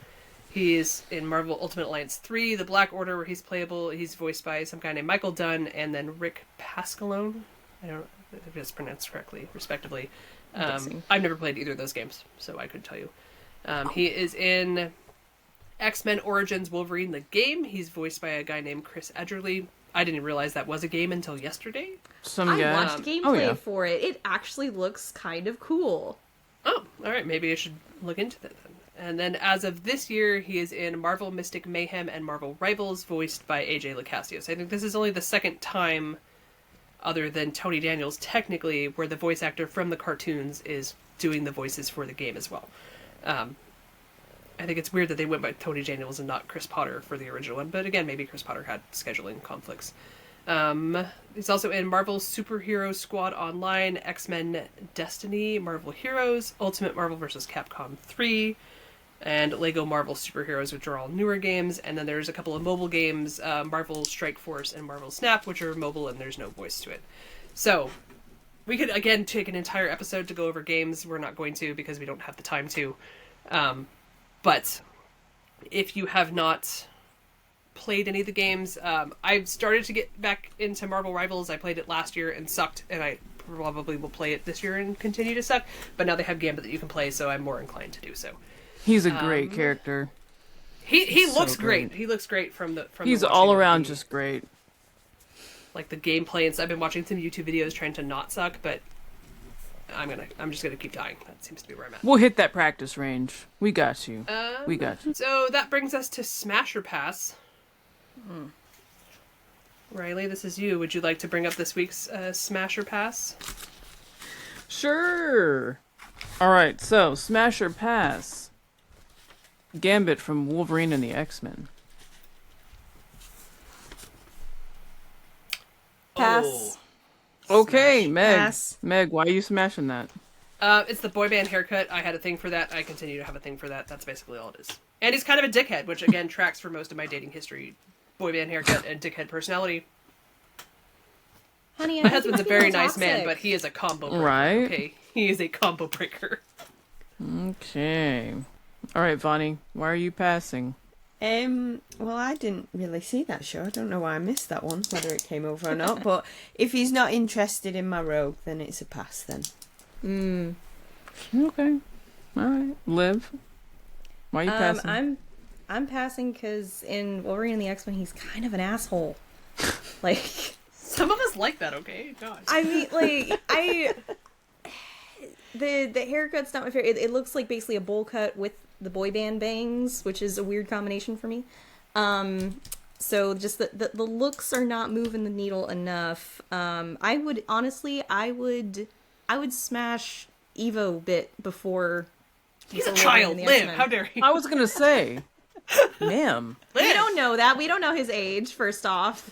He is in Marvel Ultimate Alliance 3, The Black Order, where he's playable. He's voiced by some guy named Michael Dunn, and then Rick Pascalone. I don't know if it's pronounced correctly, respectively. I've never played either of those games, so I couldn't tell you. He is in X-Men Origins Wolverine the game. He's voiced by a guy named Chris Edgerly. I didn't realize that was a game until yesterday. I watched gameplay for it. It actually looks kind of cool. Oh, alright, maybe I should look into that then. And then as of this year, he is in Marvel Mystic Mayhem and Marvel Rivals, voiced by AJ Lacasius. I think this is only the second time, other than Tony Daniels, technically, where the voice actor from the cartoons is doing the voices for the game as well. I think it's weird that they went by Tony Daniels and not Chris Potter for the original one, but again, maybe Chris Potter had scheduling conflicts. He's also in Marvel Superhero Squad Online, X-Men Destiny, Marvel Heroes, Ultimate Marvel vs. Capcom 3, and Lego Marvel Superheroes, which are all newer games. And then there's a couple of mobile games, Marvel Strike Force and Marvel Snap, which are mobile and there's no voice to it. So, we could, again, take an entire episode to go over games. We're not going to because we don't have the time to. But if you have not played any of the games, I've started to get back into Marvel Rivals. I played it last year and sucked, and I probably will play it this year and continue to suck. But now they have Gambit that you can play, so I'm more inclined to do so. He's a great character. He looks great. He looks great from He's all around just great. Like the gameplay, and so I've been watching some YouTube videos trying to not suck, but I'm just gonna keep dying. That seems to be where I'm at. We'll hit that practice range. We got you. We got you. So that brings us to Smash or Pass. Riley, this is you. Would you like to bring up this week's Smash or Pass? Sure. All right. So Smash or Pass. Gambit from Wolverine and the X-Men. Pass. Okay, Meg. Pass. Meg, why are you smashing that? It's the boy band haircut. I had a thing for that. I continue to have a thing for that. That's basically all it is. And he's kind of a dickhead, which again tracks for most of my dating history. Boy band haircut and dickhead personality. Honey, my husband's a very nice man, but he is a combo breaker. Right. Okay, he is a combo breaker. Okay. All right, Vonnie, why are you passing? Well, I didn't really see that show. I don't know why I missed that one, whether it came over or not. But if he's not interested in my rogue, then it's a pass then. Okay. All right. Liv, why are you passing? I'm passing because in Wolverine and the X-Men, he's kind of an asshole. Like, some of us like that. Okay, gosh. I mean, like the haircut's not my favorite. It looks like basically a bowl cut with the boy band bangs, which is a weird combination for me. So just the looks are not moving the needle enough. I would smash Evo bit before. He's a child. Live. How dare you? I was gonna say. Ma'am. We don't know that. We don't know his age, first off.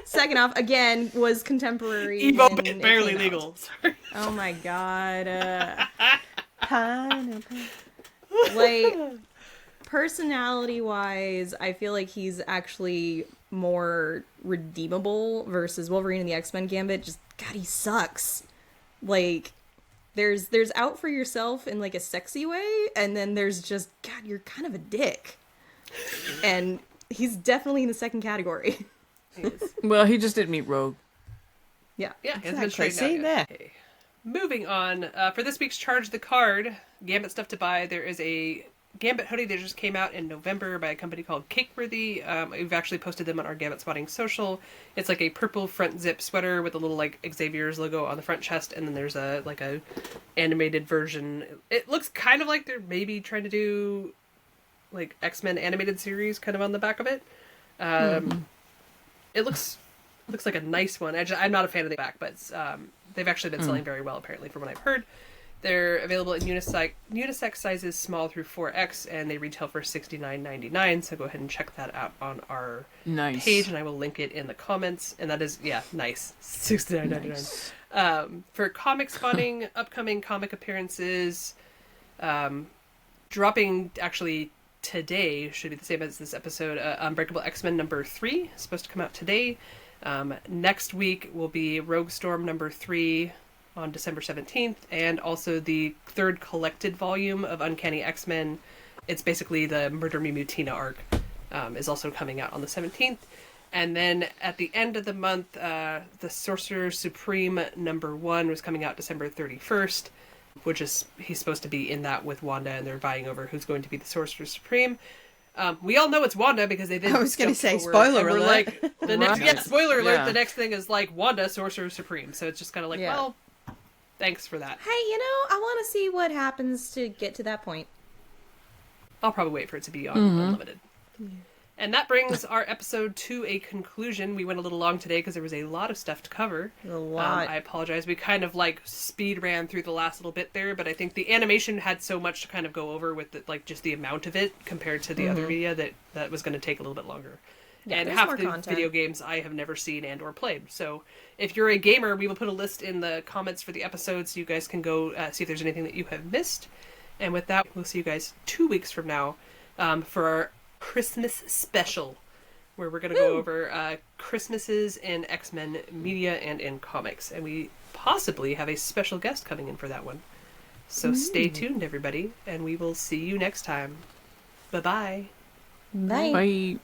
Second off, again, was contemporary. Evo, when but it barely came out. legal. Sorry. Oh my god. Pineapple. Like, personality-wise, I feel like he's actually more redeemable versus Wolverine and the X-Men Gambit. Just, God, he sucks. Like, there's out for yourself in, like, a sexy way, and then there's just, God, you're kind of a dick. And he's definitely in the second category. Well, he just didn't meet Rogue. Yeah. Yeah, it's been Exactly. straightened See out. there. Okay. Moving on, for this week's Charge the Card, Gambit stuff to buy, there is a Gambit hoodie that just came out in November by a company called Cakeworthy. We've actually posted them on our Gambit Spotting social. It's like a purple front zip sweater with a little like Xavier's logo on the front chest, and then there's a animated version. It looks kind of like they're maybe trying to do like X-Men animated series kind of on the back of it. It looks like a nice one. I'm not a fan of the back, but they've actually been selling very well apparently from what I've heard. They're available in unisex sizes small through 4X, and they retail for $69.99. So go ahead and check that out on our page, and I will link it in the comments. And that is, nice. $69.99. Nice. For comic spotting, upcoming comic appearances, dropping actually today, should be the same as this episode, Unbreakable X-Men number 3, supposed to come out today. Next week will be Rogue Storm number 3 on December 17th, and also the third collected volume of Uncanny X-Men. It's basically the Murder Me Mutina arc, is also coming out on the 17th. And then at the end of the month, the Sorcerer Supreme number 1 was coming out December 31st, which is, he's supposed to be in that with Wanda, and they're vying over who's going to be the Sorcerer Supreme. We all know it's Wanda because they did. I was going to say, forward, spoiler and we're alert. like, the next, spoiler alert. Yeah. The next thing is like Wanda, Sorcerer Supreme. So it's just kind of like, well, thanks for that. Hey, I want to see what happens to get to that point. I'll probably wait for it to be on Unlimited. And that brings our episode to a conclusion. We went a little long today because there was a lot of stuff to cover. A lot. I apologize. We kind of like speed ran through the last little bit there, but I think the animation had so much to kind of go over with just the amount of it compared to the other media that was going to take a little bit longer. Yeah, and there's half more the content. video games I have never seen and or played. So if you're a gamer, we will put a list in the comments for the episodes so you guys can go see if there's anything that you have missed. And with that, we'll see you guys 2 weeks from now for our Christmas special, where we're going to go over Christmases in X-Men media and in comics. And we possibly have a special guest coming in for that one. So stay tuned, everybody, and we will see you next time. Bye-bye. Bye. Bye.